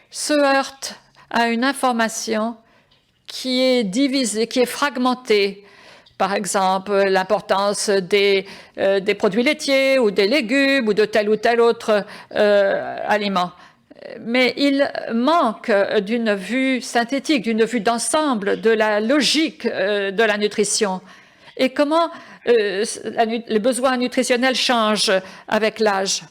se heurtent à une information qui est divisée, qui est fragmentée. Par exemple, l'importance des produits laitiers ou des légumes ou de tel ou tel autre aliment. Mais il manque d'une vue synthétique, d'une vue d'ensemble de la logique de la nutrition et comment les besoins nutritionnels changent avec l'âge.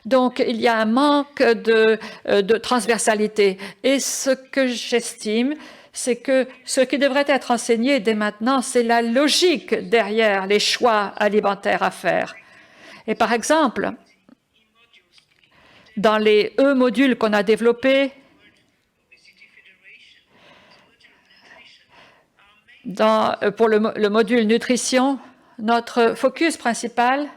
Donc, il y a un manque de transversalité. Et ce que j'estime, c'est que ce qui devrait être enseigné dès maintenant, c'est la logique derrière les choix alimentaires à faire. Et par exemple, dans les modules qu'on a développés, pour le module nutrition, notre focus principal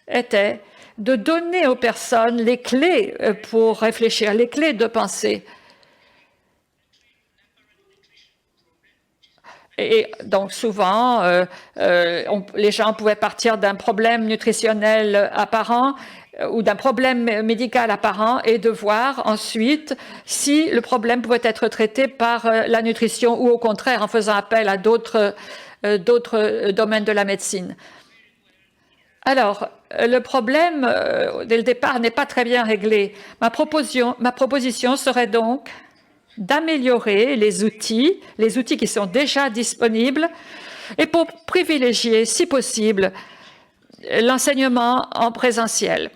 était de donner aux personnes les clés pour réfléchir, les clés de pensée. Et donc souvent, les gens pouvaient partir d'un problème nutritionnel apparent ou d'un problème médical apparent et de voir ensuite si le problème pouvait être traité par la nutrition ou au contraire en faisant appel à d'autres domaines de la médecine. Alors, le problème, dès le départ, n'est pas très bien réglé. Ma proposition serait donc d'améliorer les outils qui sont déjà disponibles, et pour privilégier, si possible, l'enseignement en présentiel.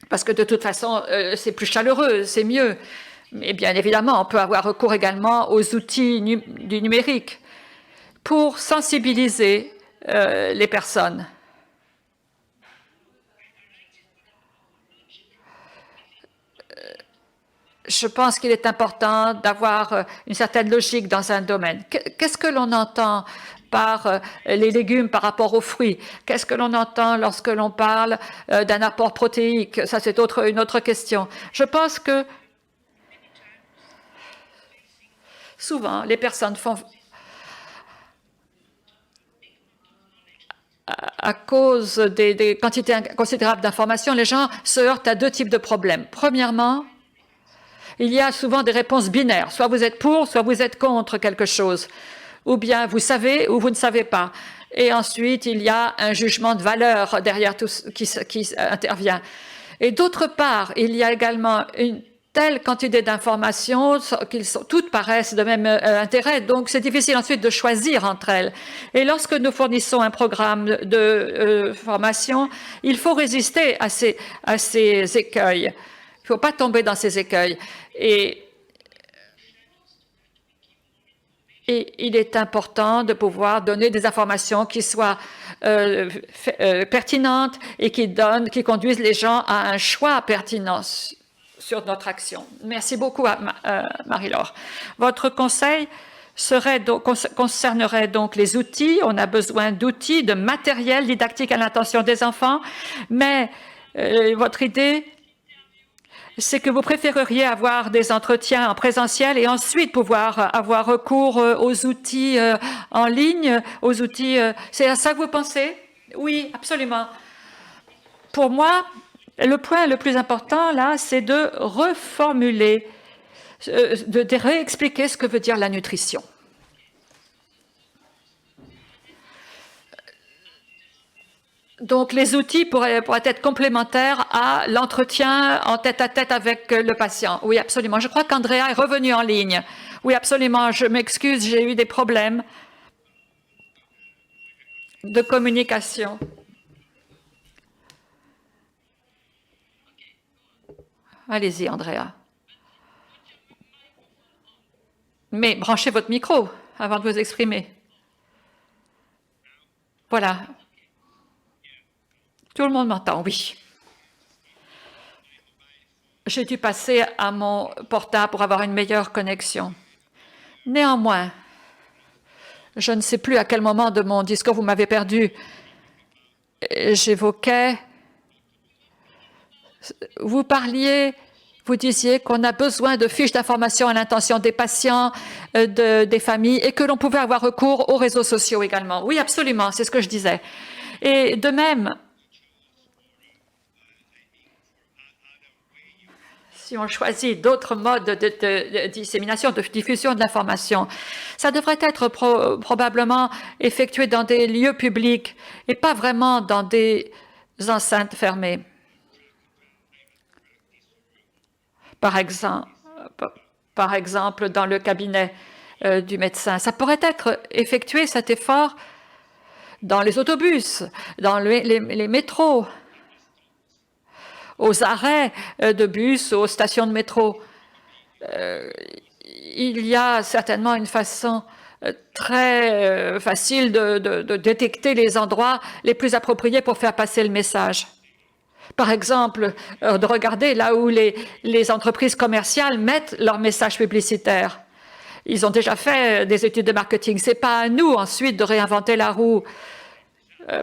Parce que de toute façon, c'est plus chaleureux, c'est mieux. Mais bien évidemment, on peut avoir recours également aux outils du numérique pour sensibiliser les personnes. Je pense qu'il est important d'avoir une certaine logique dans un domaine. Qu'est-ce que l'on entend par les légumes par rapport aux fruits? Qu'est-ce que l'on entend lorsque l'on parle d'un apport protéique? Ça, c'est une autre question. Je pense que souvent, les personnes font, à cause des quantités considérables d'informations, les gens se heurtent à deux types de problèmes. Premièrement, il y a souvent des réponses binaires. Soit vous êtes pour, soit vous êtes contre quelque chose. Ou bien vous savez ou vous ne savez pas. Et ensuite, il y a un jugement de valeur derrière tout ce qui intervient. Et d'autre part, il y a également une telle quantité d'informations toutes paraissent de même intérêt, donc c'est difficile ensuite de choisir entre elles. Et lorsque nous fournissons un programme de formation, il faut résister à ces écueils. Il ne faut pas tomber dans ces écueils. Et il est important de pouvoir donner des informations qui soient pertinentes et qui conduisent les gens à un choix pertinent sur notre action. Merci beaucoup, Marie-Laure. Votre conseil concernerait donc les outils. On a besoin d'outils, de matériel didactique à l'intention des enfants, mais votre idée, c'est que vous préféreriez avoir des entretiens en présentiel et ensuite pouvoir avoir recours aux outils en ligne, aux outils... c'est à ça que vous pensez? Oui, absolument. Pour moi, le point le plus important, là, c'est de reformuler, de réexpliquer ce que veut dire la nutrition. Donc, les outils pourraient être complémentaires à l'entretien en tête-à-tête avec le patient. Oui, absolument. Je crois qu'Andrea est revenue en ligne. Oui, absolument. Je m'excuse, j'ai eu des problèmes de communication. Allez-y, Andrea. Mais branchez votre micro avant de vous exprimer. Voilà. Tout le monde m'entend, oui. J'ai dû passer à mon portable pour avoir une meilleure connexion. Néanmoins, je ne sais plus à quel moment de mon discours vous m'avez perdu. J'évoquais... Vous disiez qu'on a besoin de fiches d'information à l'intention des patients, des familles, et que l'on pouvait avoir recours aux réseaux sociaux également. Oui, absolument, c'est ce que je disais. Et de même, si on choisit d'autres modes de dissémination, de diffusion de l'information, ça devrait être probablement effectué dans des lieux publics et pas vraiment dans des enceintes fermées. Par exemple, dans le cabinet du médecin. Ça pourrait être effectué, cet effort, dans les autobus, dans les métros, aux arrêts de bus, aux stations de métro. Il y a certainement une façon très facile de détecter les endroits les plus appropriés pour faire passer le message. Par exemple, de regarder là où les entreprises commerciales mettent leurs messages publicitaires. Ils ont déjà fait des études de marketing. Ce n'est pas à nous ensuite de réinventer la roue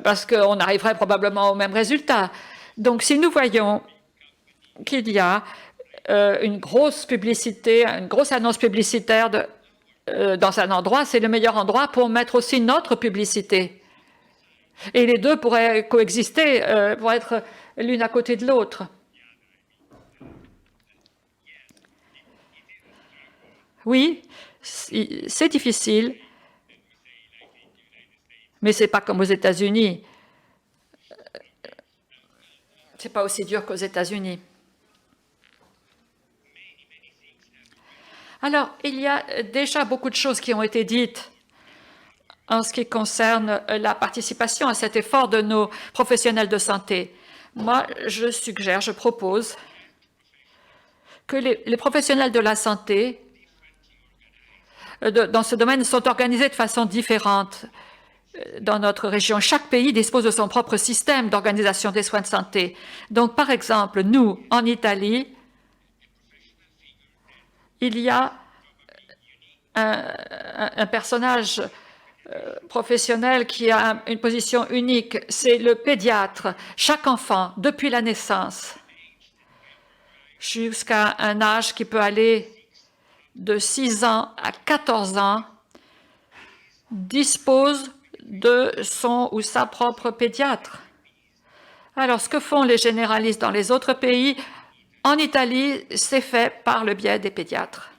parce qu'on arriverait probablement au même résultat. Donc, si nous voyons qu'il y a une grosse publicité, une grosse annonce publicitaire dans un endroit, c'est le meilleur endroit pour mettre aussi notre publicité. Et les deux pourraient coexister, pourraient être l'une à côté de l'autre. Oui, c'est difficile, mais ce n'est pas comme aux États-Unis. Ce n'est pas aussi dur qu'aux États-Unis. Alors, il y a déjà beaucoup de choses qui ont été dites en ce qui concerne la participation à cet effort de nos professionnels de santé. Moi, je suggère, je propose que les professionnels de la santé dans ce domaine sont organisés de façon différente dans notre région. Chaque pays dispose de son propre système d'organisation des soins de santé. Donc, par exemple, nous, en Italie, il y a un personnage professionnel qui a une position unique, c'est le pédiatre. Chaque enfant, depuis la naissance jusqu'à un âge qui peut aller de 6 ans à 14 ans, dispose de son ou sa propre pédiatre. Alors, ce que font les généralistes dans les autres pays, en Italie, c'est fait par le biais des pédiatres.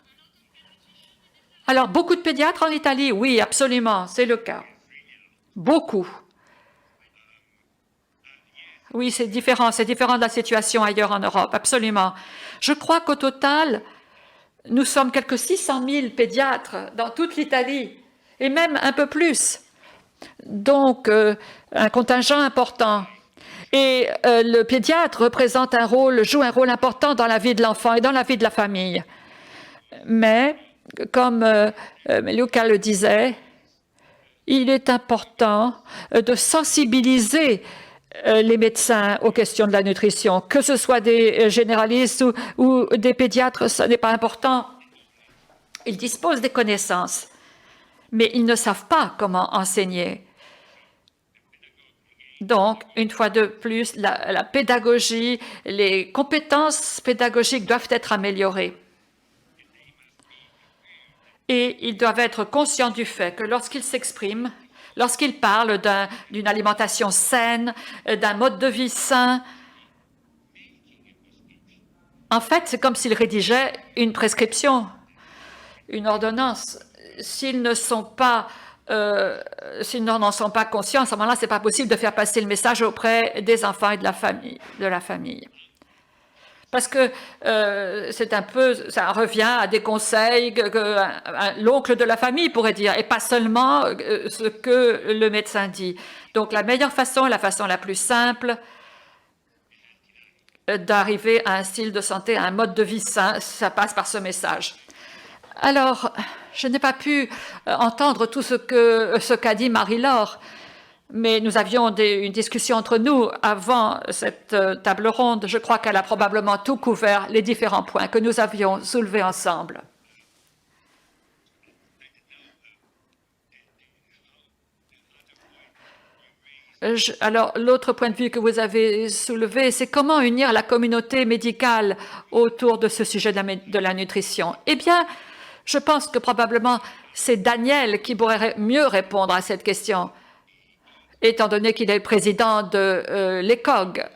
Alors, beaucoup de pédiatres en Italie? Oui, absolument, c'est le cas. Beaucoup. Oui, c'est différent de la situation ailleurs en Europe, absolument. Je crois qu'au total, nous sommes quelques 600 000 pédiatres dans toute l'Italie, et même un peu plus. Donc, un contingent important. Et le pédiatre joue un rôle important dans la vie de l'enfant et dans la vie de la famille. Mais, comme Luca le disait, il est important de sensibiliser les médecins aux questions de la nutrition, que ce soit des généralistes ou des pédiatres, ce n'est pas important. Ils disposent des connaissances, mais ils ne savent pas comment enseigner. Donc, une fois de plus, la pédagogie, les compétences pédagogiques doivent être améliorées. Et ils doivent être conscients du fait que lorsqu'ils s'expriment, lorsqu'ils parlent d'une alimentation saine, d'un mode de vie sain, en fait, c'est comme s'ils rédigeaient une prescription, une ordonnance. S'ils n'en sont pas conscients, à ce moment-là, ce n'est pas possible de faire passer le message auprès des enfants et de la famille. Parce que ça revient à des conseils que l'oncle de la famille pourrait dire, et pas seulement ce que le médecin dit. Donc, la meilleure façon, la façon la plus simple d'arriver à un style de santé, à un mode de vie sain, ça passe par ce message. Alors, je n'ai pas pu entendre tout ce qu'a dit Marie-Laure, mais nous avions une discussion entre nous avant cette table ronde. Je crois qu'elle a probablement tout couvert, les différents points que nous avions soulevés ensemble. Alors, l'autre point de vue que vous avez soulevé, c'est comment unir la communauté médicale autour de ce sujet de la nutrition. Eh bien, je pense que probablement c'est Daniel qui pourrait mieux répondre à cette question, étant donné qu'il est le président de l'ECOG,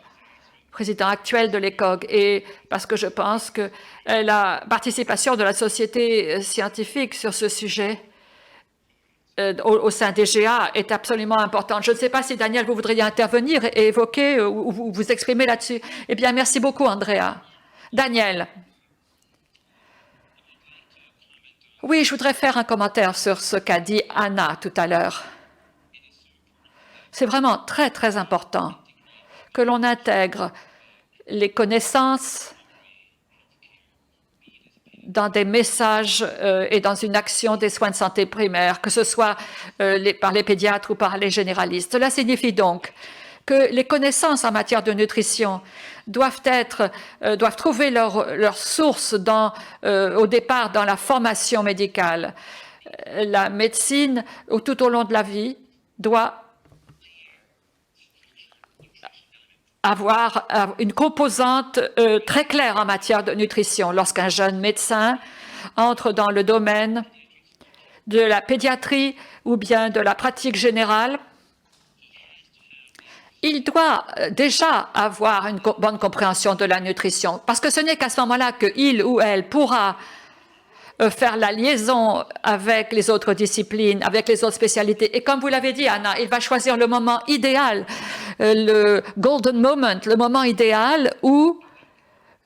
président actuel de l'ECOG, et parce que je pense que la participation de la société scientifique sur ce sujet au sein des GA est absolument importante. Je ne sais pas si, Daniel, vous voudriez intervenir et évoquer ou vous exprimer là-dessus. Eh bien, merci beaucoup, Andrea. Daniel. Oui, je voudrais faire un commentaire sur ce qu'a dit Anna tout à l'heure. C'est vraiment très, très important que l'on intègre les connaissances dans des messages et dans une action des soins de santé primaires, que ce soit par les pédiatres ou par les généralistes. Cela signifie donc que les connaissances en matière de nutrition doivent trouver leur source au départ dans la formation médicale. La médecine, tout au long de la vie, doit avoir une composante très claire en matière de nutrition. Lorsqu'un jeune médecin entre dans le domaine de la pédiatrie ou bien de la pratique générale, il doit déjà avoir une bonne compréhension de la nutrition, parce que ce n'est qu'à ce moment-là qu'il ou elle pourra faire la liaison avec les autres disciplines, avec les autres spécialités. Et comme vous l'avez dit, Anna, il va choisir le moment idéal, le golden moment, le moment idéal où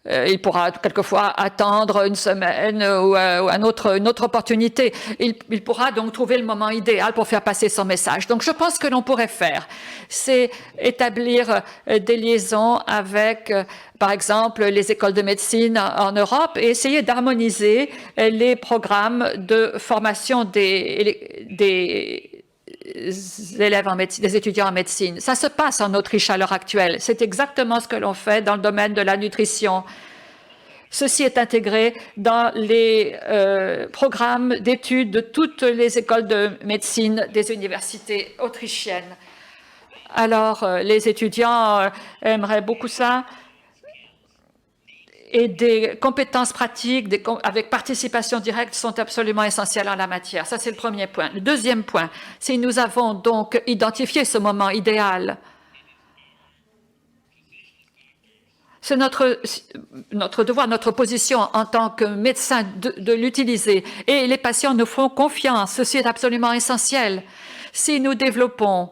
Il pourra quelquefois attendre une semaine ou une autre opportunité. Il pourra donc trouver le moment idéal pour faire passer son message. Donc je pense que l'on pourrait faire, c'est établir des liaisons avec, par exemple, les écoles de médecine en Europe et essayer d'harmoniser les programmes de formation des élèves en médecine, des étudiants en médecine. Ça se passe en Autriche à l'heure actuelle. C'est exactement ce que l'on fait dans le domaine de la nutrition. Ceci est intégré dans les programmes d'études de toutes les écoles de médecine des universités autrichiennes. Alors, les étudiants aimeraient beaucoup ça. Et des compétences pratiques avec participation directe sont absolument essentielles en la matière. Ça, c'est le premier point. Le deuxième point, c'est que nous avons donc identifié ce moment idéal. C'est notre devoir, notre position en tant que médecin de l'utiliser. Et les patients nous font confiance. Ceci est absolument essentiel. Si nous développons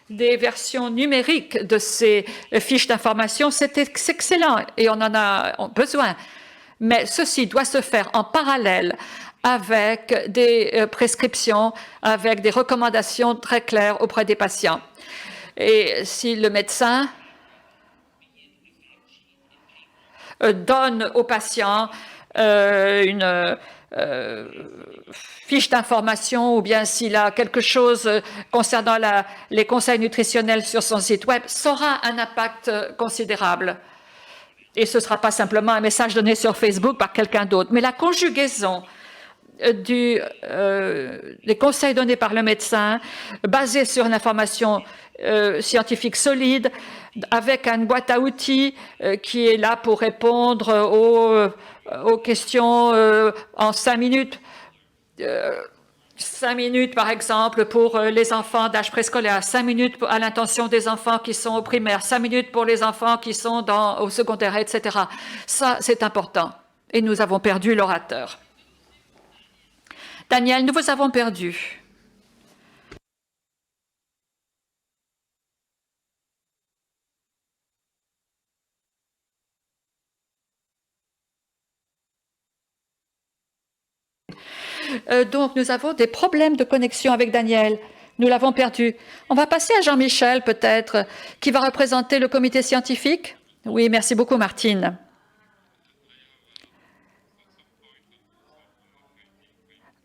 des versions numériques de ces fiches d'information, c'est excellent et on en a besoin. Mais ceci doit se faire en parallèle avec des prescriptions, avec des recommandations très claires auprès des patients. Et si le médecin donne aux patients une fiche d'information ou bien s'il a quelque chose concernant les conseils nutritionnels sur son site web, ça aura un impact considérable. Et ce ne sera pas simplement un message donné sur Facebook par quelqu'un d'autre, mais la conjugaison des conseils donnés par le médecin, basés sur une information scientifique solide, avec une boîte à outils qui est là pour répondre aux questions en 5 minutes. 5 minutes, par exemple, pour les enfants d'âge préscolaire, 5 minutes à l'intention des enfants qui sont au primaire, 5 minutes pour les enfants qui sont au secondaire, etc. Ça, c'est important. Et nous avons perdu l'orateur. Daniel, nous vous avons perdu. Donc, nous avons des problèmes de connexion avec Daniel. Nous l'avons perdu. On va passer à Jean-Michel, peut-être, qui va représenter le comité scientifique. Oui, merci beaucoup, Martine.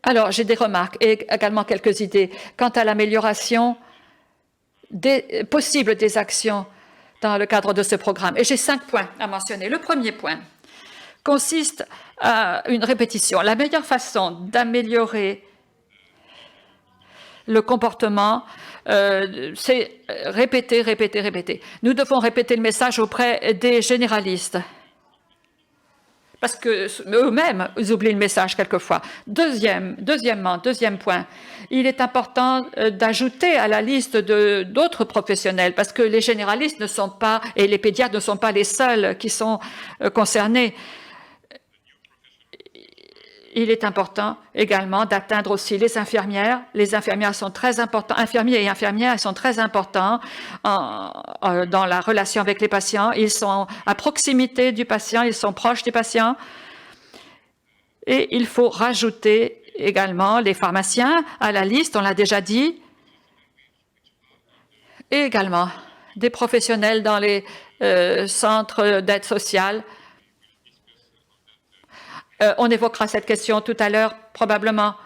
Alors, j'ai des remarques et également quelques idées quant à l'amélioration possible des actions dans le cadre de ce programme. Et j'ai 5 points à mentionner. Le premier point consiste à une répétition. La meilleure façon d'améliorer le comportement, c'est répéter, répéter, répéter. Nous devons répéter le message auprès des généralistes, parce qu'eux-mêmes, ils oublient le message quelquefois. Deuxième point, il est important d'ajouter à la liste d'autres professionnels, parce que les généralistes ne sont pas, et les pédiatres ne sont pas les seuls qui sont concernés. Il est important également d'atteindre aussi les infirmières. Les infirmières sont très importantes. Infirmiers et infirmières sont très importants dans la relation avec les patients. Ils sont à proximité du patient, ils sont proches du patient. Et il faut rajouter également les pharmaciens à la liste, on l'a déjà dit. Et également des professionnels dans les centres d'aide sociale. On évoquera cette question tout à l'heure, probablement.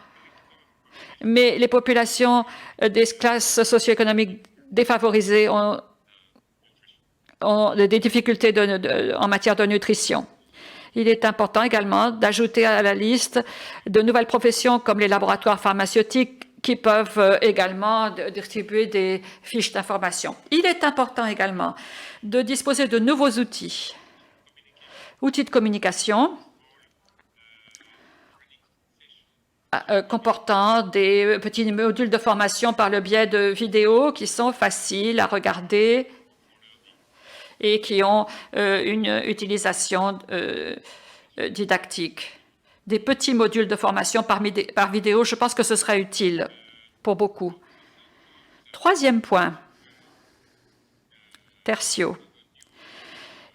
Mais les populations des classes socio-économiques défavorisées ont des difficultés en matière de nutrition. Il est important également d'ajouter à la liste de nouvelles professions comme les laboratoires pharmaceutiques qui peuvent également distribuer des fiches d'information. Il est important également de disposer de nouveaux outils de communication, comportant des petits modules de formation par le biais de vidéos qui sont faciles à regarder et qui ont une utilisation didactique. Des petits modules de formation par vidéo, je pense que ce serait utile pour beaucoup. Troisième point, tertio.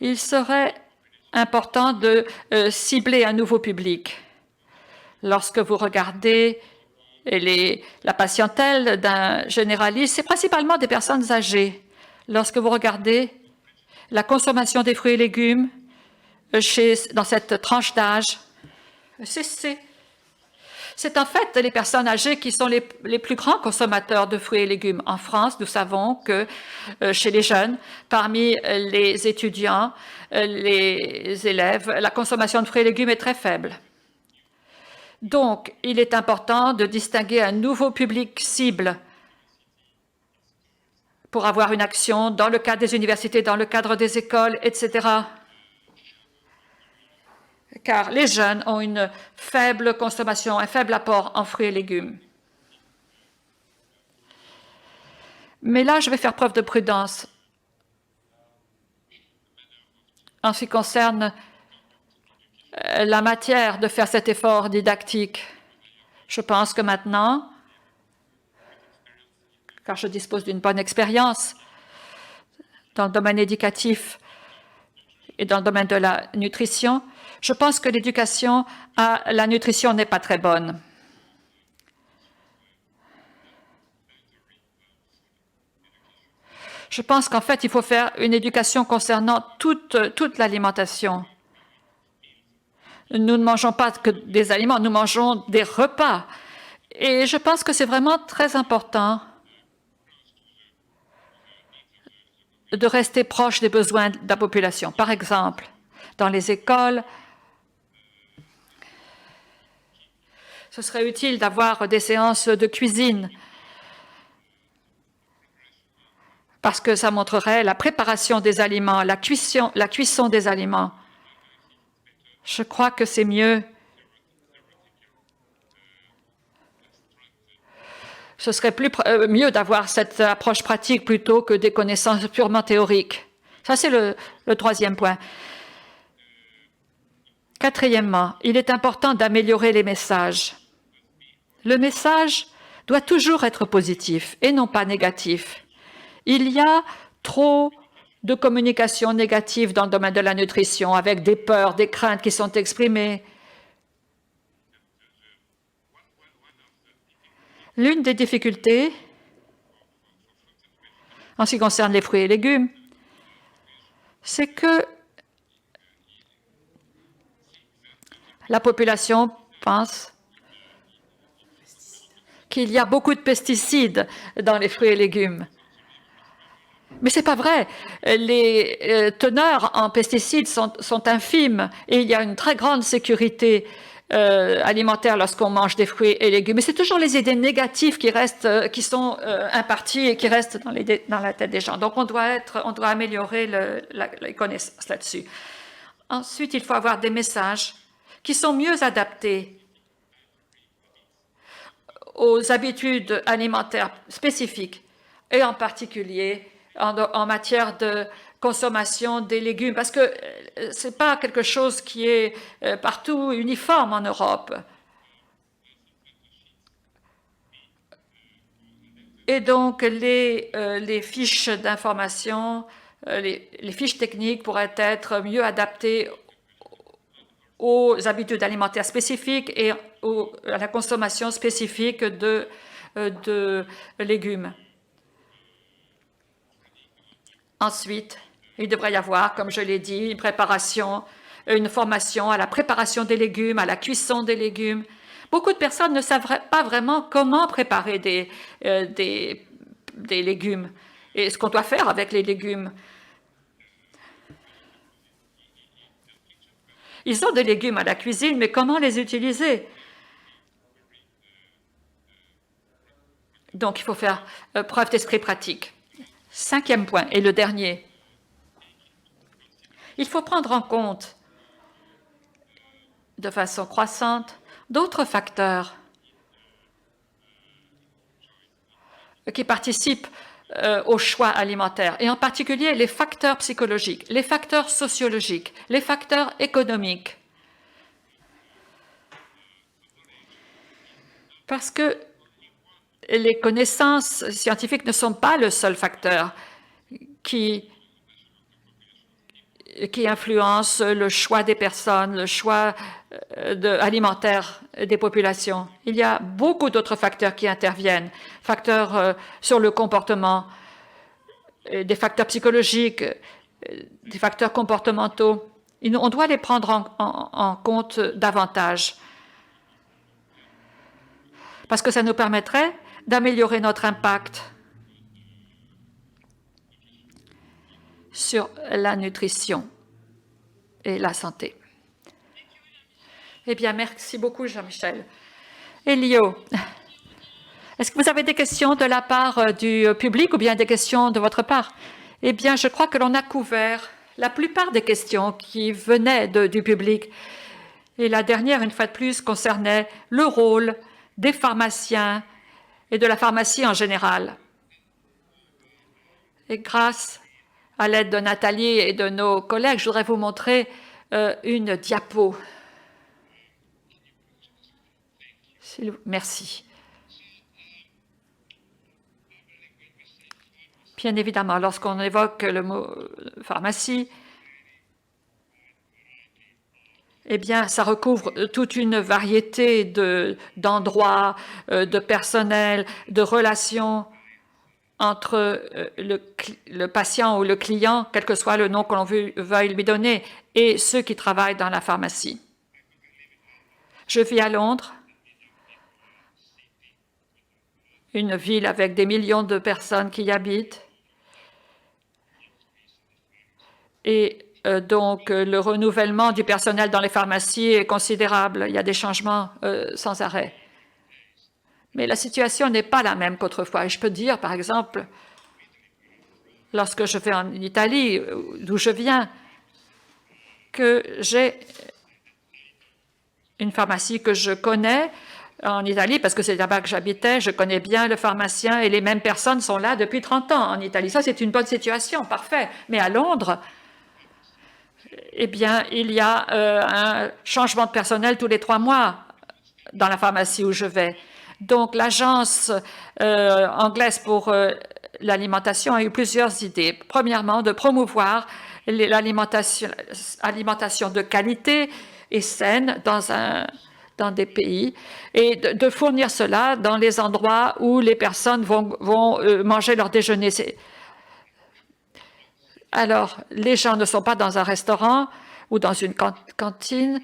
Il serait important de cibler un nouveau public. Lorsque vous regardez la patientèle d'un généraliste, c'est principalement des personnes âgées. Lorsque vous regardez la consommation des fruits et légumes dans cette tranche d'âge, c'est en fait les personnes âgées qui sont les plus grands consommateurs de fruits et légumes. En France, nous savons que chez les jeunes, parmi les étudiants, les élèves, la consommation de fruits et légumes est très faible. Donc, il est important de distinguer un nouveau public cible pour avoir une action dans le cadre des universités, dans le cadre des écoles, etc. Car les jeunes ont une faible consommation, un faible apport en fruits et légumes. Mais là, je vais faire preuve de prudence en ce qui concerne la matière de faire cet effort didactique. Je pense que maintenant, car je dispose d'une bonne expérience dans le domaine éducatif et dans le domaine de la nutrition, je pense que l'éducation à la nutrition n'est pas très bonne. Je pense qu'en fait, il faut faire une éducation concernant toute l'alimentation. Nous ne mangeons pas que des aliments, nous mangeons des repas. Et je pense que c'est vraiment très important de rester proche des besoins de la population. Par exemple, dans les écoles, ce serait utile d'avoir des séances de cuisine parce que ça montrerait la préparation des aliments, la cuisson des aliments. Je crois que c'est mieux. Ce serait mieux d'avoir cette approche pratique plutôt que des connaissances purement théoriques. Ça, c'est le troisième point. Quatrièmement, il est important d'améliorer les messages. Le message doit toujours être positif et non pas négatif. Il y a trop de communication négative dans le domaine de la nutrition, avec des peurs, des craintes qui sont exprimées. L'une des difficultés, en ce qui concerne les fruits et légumes, c'est que la population pense qu'il y a beaucoup de pesticides dans les fruits et légumes. Mais ce n'est pas vrai. Les teneurs en pesticides sont infimes et il y a une très grande sécurité alimentaire lorsqu'on mange des fruits et légumes. Mais c'est toujours les idées négatives qui sont imparties et qui restent dans la tête des gens. Donc on doit améliorer les connaissances là-dessus. Ensuite, il faut avoir des messages qui sont mieux adaptés aux habitudes alimentaires spécifiques et en particulier en matière de consommation des légumes, parce que ce n'est pas quelque chose qui est partout uniforme en Europe. Et donc, les fiches d'information, les fiches techniques pourraient être mieux adaptées aux habitudes alimentaires spécifiques et à la consommation spécifique de légumes. Ensuite, il devrait y avoir, comme je l'ai dit, une formation à la préparation des légumes, à la cuisson des légumes. Beaucoup de personnes ne savent pas vraiment comment préparer des légumes et ce qu'on doit faire avec les légumes. Ils ont des légumes à la cuisine, mais comment les utiliser? Donc, il faut faire preuve d'esprit pratique. Cinquième point, et le dernier, il faut prendre en compte de façon croissante d'autres facteurs qui participent au choix alimentaire, et en particulier les facteurs psychologiques, les facteurs sociologiques, les facteurs économiques. Parce que les connaissances scientifiques ne sont pas le seul facteur qui qui influencent le choix des personnes, le choix alimentaire des populations. Il y a beaucoup d'autres facteurs qui interviennent, facteurs sur le comportement, des facteurs psychologiques, des facteurs comportementaux. On doit les prendre en compte davantage parce que ça nous permettrait d'améliorer notre impact sur la nutrition et la santé. Eh bien, merci beaucoup, Jean-Michel. Elio, est-ce que vous avez des questions de la part du public ou bien des questions de votre part? Eh bien, je crois que l'on a couvert la plupart des questions qui venaient du public. Et la dernière, une fois de plus, concernait le rôle des pharmaciens et de la pharmacie en général. Et grâce à l'aide de Nathalie et de nos collègues, je voudrais vous montrer une diapo. Merci. Bien évidemment, lorsqu'on évoque le mot pharmacie, eh bien, ça recouvre toute une variété d'endroits, de personnel, de relations entre le patient ou le client, quel que soit le nom que l'on veuille lui donner, et ceux qui travaillent dans la pharmacie. Je vis à Londres, une ville avec des millions de personnes qui y habitent. Et donc, le renouvellement du personnel dans les pharmacies est considérable. Il y a des changements sans arrêt. Mais la situation n'est pas la même qu'autrefois. Et je peux dire, par exemple, lorsque je vais en Italie, d'où je viens, que j'ai une pharmacie que je connais en Italie, parce que c'est là-bas que j'habitais, je connais bien le pharmacien et les mêmes personnes sont là depuis 30 ans en Italie. Ça, c'est une bonne situation, parfait. Mais à Londres, eh bien, il y a un changement de personnel tous les 3 mois dans la pharmacie où je vais. Donc, l'agence anglaise pour l'alimentation a eu plusieurs idées. Premièrement, de promouvoir l'alimentation de qualité et saine dans des pays et de fournir cela dans les endroits où les personnes vont manger leur déjeuner. Alors, les gens ne sont pas dans un restaurant ou dans une cantine,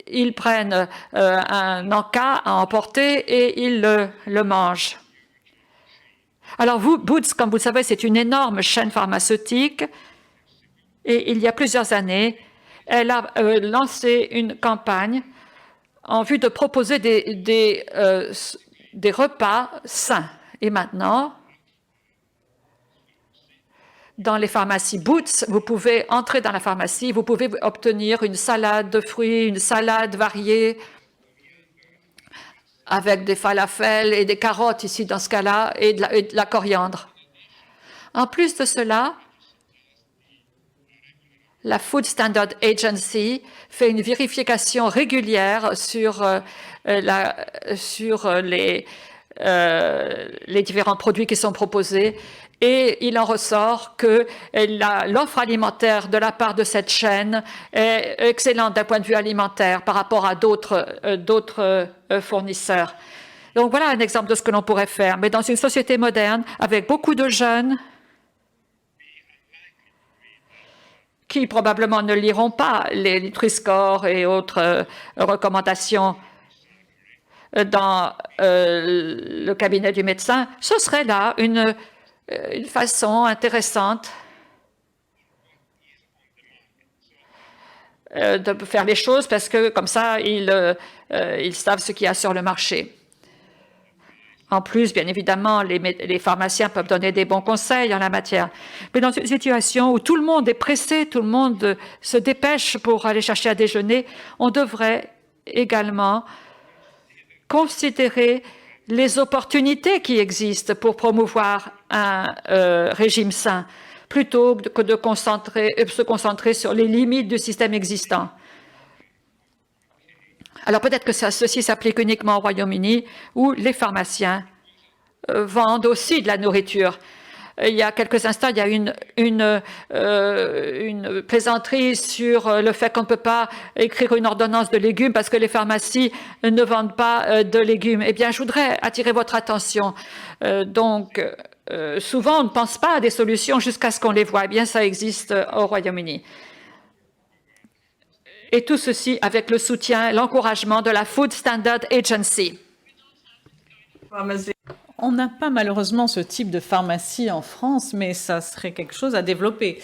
ils prennent un encas à emporter et ils le mangent. Alors, Boots, comme vous le savez, c'est une énorme chaîne pharmaceutique et il y a plusieurs années, elle a lancé une campagne en vue de proposer des repas sains. Et maintenant, dans les pharmacies Boots, vous pouvez entrer dans la pharmacie, vous pouvez obtenir une salade de fruits, une salade variée avec des falafels et des carottes ici dans ce cas-là et de la coriandre. En plus de cela, la Food Standard Agency fait une vérification régulière sur les différents produits qui sont proposés et il en ressort que l'offre alimentaire de la part de cette chaîne est excellente d'un point de vue alimentaire par rapport à d'autres fournisseurs. Donc voilà un exemple de ce que l'on pourrait faire. Mais dans une société moderne, avec beaucoup de jeunes qui probablement ne liront pas les Nutri-Score et autres recommandations dans le cabinet du médecin, ce serait là une façon intéressante de faire les choses parce que comme ça, ils savent ce qu'il y a sur le marché. En plus, bien évidemment, les pharmaciens peuvent donner des bons conseils en la matière. Mais dans une situation où tout le monde est pressé, tout le monde se dépêche pour aller chercher à déjeuner, on devrait également considérer les opportunités qui existent pour promouvoir un régime sain, plutôt que de se concentrer sur les limites du système existant. Alors peut-être que ceci s'applique uniquement au Royaume-Uni, où les pharmaciens vendent aussi de la nourriture. Il y a quelques instants, il y a une plaisanterie sur le fait qu'on ne peut pas écrire une ordonnance de légumes parce que les pharmacies ne vendent pas de légumes. Eh bien, je voudrais attirer votre attention. Souvent, on ne pense pas à des solutions jusqu'à ce qu'on les voit. Eh bien, ça existe au Royaume-Uni. Et tout ceci avec le soutien, l'encouragement de la Food Standard Agency. On n'a pas malheureusement ce type de pharmacie en France, mais ça serait quelque chose à développer.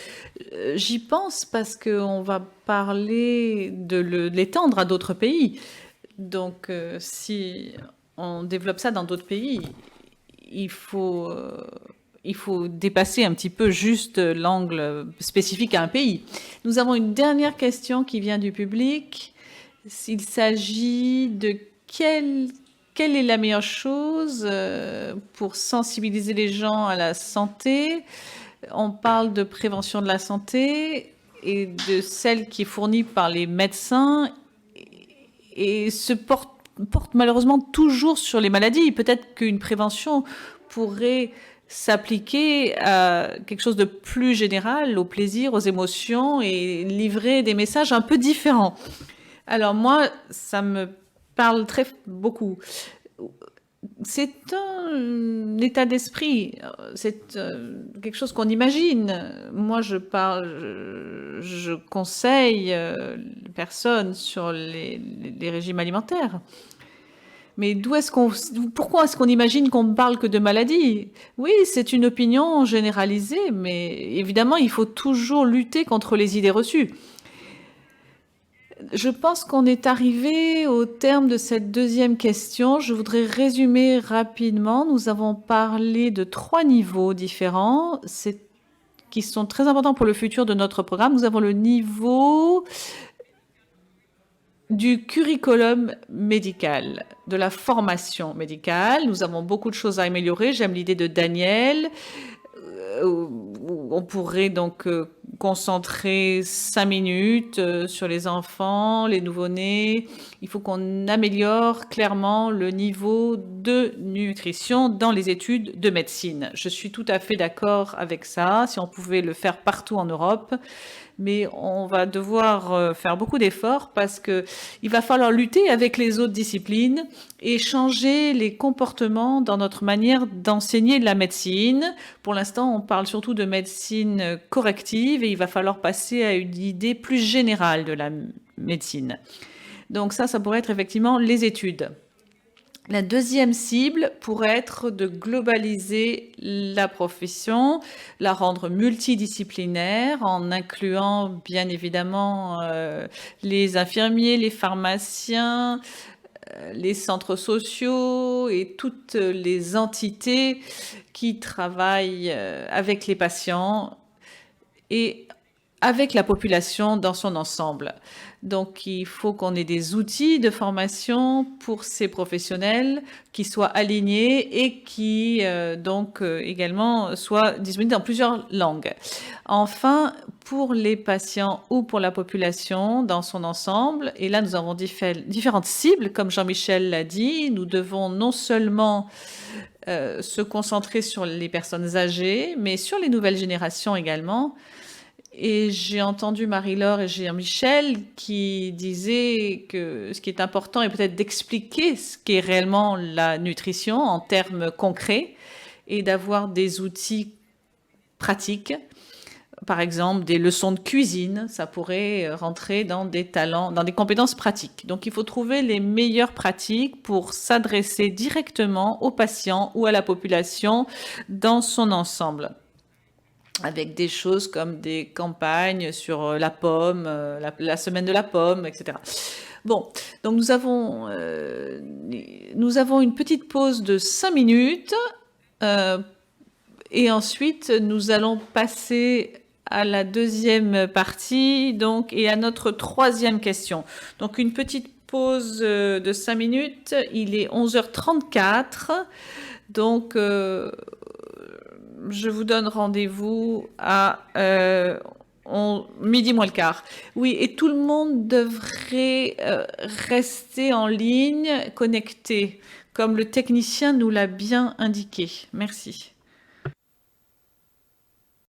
J'y pense parce qu'on va parler de l'étendre à d'autres pays. Donc, si on développe ça dans d'autres pays, il faut dépasser un petit peu juste l'angle spécifique à un pays. Nous avons une dernière question qui vient du public. Il s'agit de quelle est la meilleure chose pour sensibiliser les gens à la santé? On parle de prévention de la santé et de celle qui est fournie par les médecins et se porte malheureusement toujours sur les maladies. Peut-être qu'une prévention pourrait s'appliquer à quelque chose de plus général, au plaisir, aux émotions et livrer des messages un peu différents. Alors moi, ça me parle beaucoup. C'est un état d'esprit, c'est quelque chose qu'on imagine. Moi, je conseille les personnes sur les régimes alimentaires. Mais pourquoi est-ce qu'on imagine qu'on ne parle que de maladies? Oui, c'est une opinion généralisée, mais évidemment, il faut toujours lutter contre les idées reçues. Je pense qu'on est arrivé au terme de cette deuxième question. Je voudrais résumer rapidement. Nous avons parlé de 3 niveaux différents qui sont très importants pour le futur de notre programme. Nous avons le niveau du curriculum médical, de la formation médicale. Nous avons beaucoup de choses à améliorer. J'aime l'idée de Daniel. On pourrait donc concentrer 5 minutes sur les enfants, les nouveau-nés. Il faut qu'on améliore clairement le niveau de nutrition dans les études de médecine. Je suis tout à fait d'accord avec ça, si on pouvait le faire partout en Europe. Mais on va devoir faire beaucoup d'efforts parce qu'il va falloir lutter avec les autres disciplines et changer les comportements dans notre manière d'enseigner la médecine. Pour l'instant, on parle surtout de médecine corrective et il va falloir passer à une idée plus générale de la médecine. Donc ça pourrait être effectivement les études. La deuxième cible pourrait être de globaliser la profession, la rendre multidisciplinaire en incluant bien évidemment les infirmiers, les pharmaciens, les centres sociaux et toutes les entités qui travaillent avec les patients et avec la population dans son ensemble. Donc, il faut qu'on ait des outils de formation pour ces professionnels qui soient alignés et qui, également soient disponibles dans plusieurs langues. Enfin, pour les patients ou pour la population dans son ensemble, et là, nous avons différentes cibles, comme Jean-Michel l'a dit, nous devons non seulement se concentrer sur les personnes âgées, mais sur les nouvelles générations également. Et j'ai entendu Marie-Laure et Jean-Michel qui disaient que ce qui est important est peut-être d'expliquer ce qu'est réellement la nutrition en termes concrets et d'avoir des outils pratiques. Par exemple, des leçons de cuisine, ça pourrait rentrer dans des talents, dans des compétences pratiques. Donc, il faut trouver les meilleures pratiques pour s'adresser directement aux patients ou à la population dans son ensemble, avec des choses comme des campagnes sur la pomme, la semaine de la pomme, etc. Bon, donc nous avons une petite pause de 5 minutes et ensuite nous allons passer à la deuxième partie et à notre troisième question. Donc une petite pause de 5 minutes, il est 11h34, donc je vous donne rendez-vous à midi moins le quart. Oui, et tout le monde devrait rester en ligne, connecté, comme le technicien nous l'a bien indiqué. Merci.